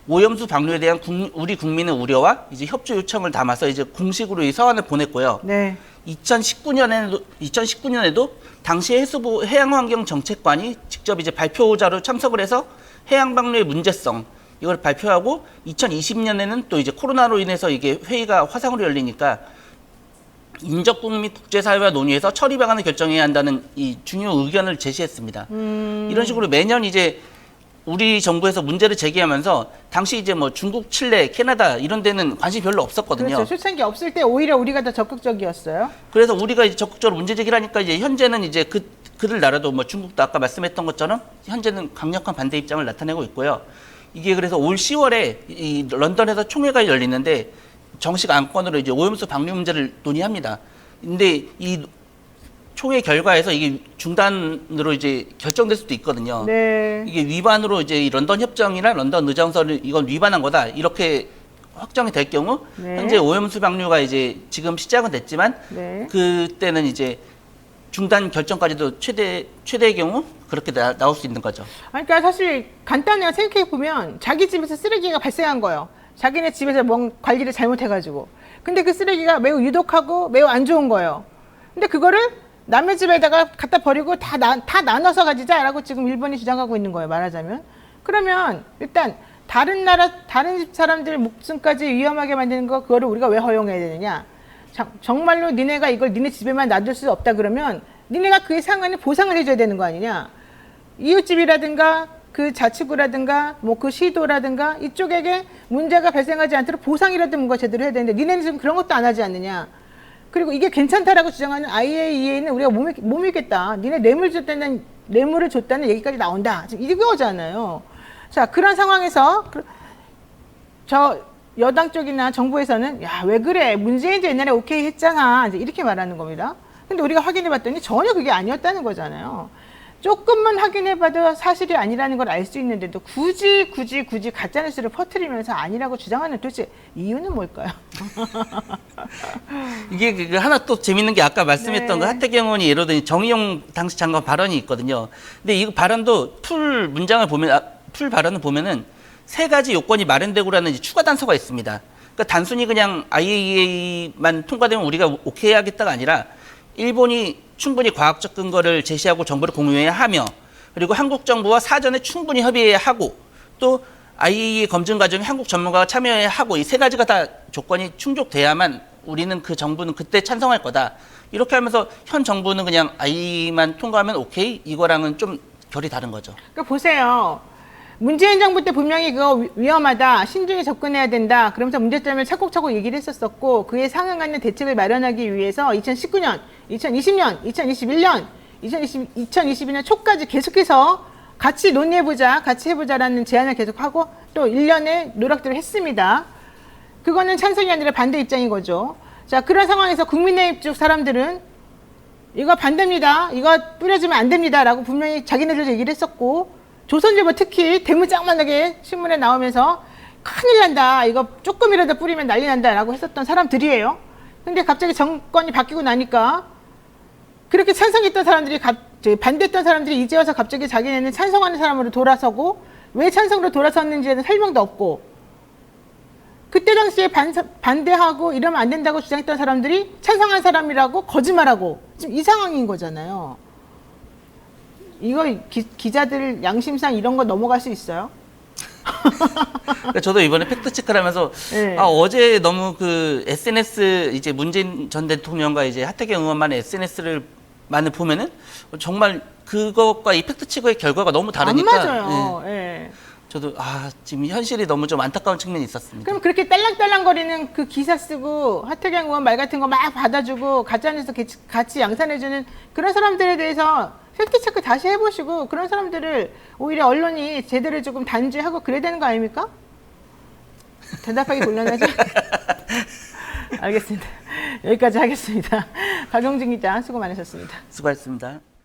B: 오염수 방류에 대한 우리 국민의 우려와 이제 협조 요청을 담아서 이제 공식으로 이 서한을 보냈고요.
A: 네.
B: 2019년에도 당시 해수부 해양환경정책관이 직접 이제 발표자로 참석을 해서 해양 방류의 문제성 이걸 발표하고 2020년에는 또 이제 코로나로 인해서 이게 회의가 화상으로 열리니까 인접국 및 국제사회와 논의해서 처리 방안을 결정해야 한다는 이 중요 의견을 제시했습니다. 이런 식으로 매년 이제 우리 정부에서 문제를 제기하면서 당시 이제 뭐 중국, 칠레, 캐나다 이런 데는 관심이 별로 없었거든요.
A: 그렇죠. 출산기 없을 때 오히려 우리가 더 적극적이었어요.
B: 그래서 우리가 이제 적극적으로 문제 제기를 하니까 이제 현재는 이제 그들 나라도 뭐 중국도 아까 말씀했던 것처럼 현재는 강력한 반대 입장을 나타내고 있고요. 이게 그래서 올 10월에 이 런던에서 총회가 열리는데 정식 안건으로 이제 오염수 방류 문제를 논의합니다. 근데 이 총회 결과에서 이게 중단으로 이제 결정될 수도 있거든요.
A: 네.
B: 이게 위반으로 이제 이 런던 협정이나 런던 의정서를 이건 위반한 거다 이렇게 확정이 될 경우
A: 네.
B: 현재 오염수 방류가 이제 지금 시작은 됐지만
A: 네.
B: 그때는 이제 중단 결정까지도 최대의 경우 그렇게 나올 수 있는 거죠.
A: 그러니까 사실 간단해요. 생각해 보면 자기 집에서 쓰레기가 발생한 거예요. 자기네 집에서 뭔 관리를 잘못해가지고. 근데 그 쓰레기가 매우 유독하고 매우 안 좋은 거예요. 근데 그거를 남의 집에다가 갖다 버리고 다 나눠서 가지자라고 지금 일본이 주장하고 있는 거예요. 말하자면. 그러면 일단 다른 집 사람들 목숨까지 위험하게 만드는 거 그거를 우리가 왜 허용해야 되느냐. 정말로 니네가 이걸 니네 집에만 놔둘 수 없다 그러면 니네가 그에 상관의 보상을 해줘야 되는 거 아니냐. 이웃집이라든가 그 자치구라든가 뭐 그 시도라든가 이쪽에게 문제가 발생하지 않도록 보상이라도 뭔가 제대로 해야 되는데 니네는 지금 그런 것도 안 하지 않느냐. 그리고 이게 괜찮다라고 주장하는 IAEA는 우리가 못 믿겠다. 니네 뇌물을 줬다는 얘기까지 나온다. 지금 이거잖아요. 자, 그런 상황에서 저 여당 쪽이나 정부에서는 야, 왜 그래? 문재인도 옛날에 오케이 했잖아. 이제 이렇게 말하는 겁니다. 근데 우리가 확인해 봤더니 전혀 그게 아니었다는 거잖아요. 조금만 확인해봐도 사실이 아니라는 걸 알 수 있는데도 굳이 가짜뉴스를 퍼뜨리면서 아니라고 주장하는 도대체 이유는 뭘까요?
B: 이게 그 하나 또 재밌는 게 아까 말씀했던
A: 네.
B: 그 하태경 의원이 예로 든 정의용 당시 장관 발언이 있거든요. 근데 이 발언도 풀 발언을 보면은 세 가지 요건이 마련되고라는 추가 단서가 있습니다. 그러니까 단순히 그냥 IAEA만 통과되면 우리가 오케이 하겠다가 아니라 일본이 충분히 과학적 근거를 제시하고 정보를 공유해야 하며 그리고 한국 정부와 사전에 충분히 협의해야 하고 또 IAEA 검증 과정에 한국 전문가가 참여해야 하고 이 세 가지가 다 조건이 충족돼야만 우리는 그 정부는 그때 찬성할 거다. 이렇게 하면서 현 정부는 그냥 IAEA만 통과하면 오케이 이거랑은 좀 결이 다른 거죠.
A: 그러니까 보세요. 문재인 정부 때 분명히 그거 위험하다, 신중히 접근해야 된다, 그러면서 문제점을 차곡차곡 얘기를 했었었고 그에 상응하는 대책을 마련하기 위해서 2019년, 2020년, 2021년, 2022년 초까지 계속해서 같이 논의해보자, 같이 해보자라는 제안을 계속하고 또 1년의 노력들을 했습니다. 그거는 찬성이 아니라 반대 입장인 거죠. 자, 그런 상황에서 국민의힘 쪽 사람들은 이거 반대입니다. 이거 뿌려주면 안 됩니다. 라고 분명히 자기네들도 얘기를 했었고, 조선일보 특히 대문짝만하게 신문에 나오면서 큰일 난다. 이거 조금이라도 뿌리면 난리 난다. 라고 했었던 사람들이에요. 근데 갑자기 정권이 바뀌고 나니까 그렇게 찬성했던 사람들이 반대했던 사람들이 이제 와서 갑자기 자기네는 찬성하는 사람으로 돌아서고, 왜 찬성으로 돌아섰는지에는 설명도 없고, 그때 당시에 반대하고 이러면 안 된다고 주장했던 사람들이 찬성한 사람이라고 거짓말하고, 지금 이 상황인 거잖아요. 이거 기자들 양심상 이런 거 넘어갈 수 있어요?
B: 그러니까 저도 이번에 팩트체크를 하면서
A: 네.
B: 어제 너무 그 SNS 이제 문재인 전 대통령과 이제 하태경 의원만의 SNS를 많이 보면은 정말 그것과 이 팩트체크의 결과가 너무 다르니까.
A: 안 맞아요. 예.
B: 저도 지금 현실이 너무 좀 안타까운 측면이 있었습니다.
A: 그럼 그렇게 딸랑딸랑거리는 그 기사 쓰고 하태경 의원 말 같은 거 막 받아주고 가짜뉴스 같이 양산해주는 그런 사람들에 대해서 팩트체크 다시 해보시고, 그런 사람들을 오히려 언론이 제대로 조금 단죄하고 그래야 되는 거 아닙니까? 대답하기 곤란하죠? 알겠습니다. 여기까지 하겠습니다. 박용진 기자 수고 많으셨습니다.
B: 수고하셨습니다.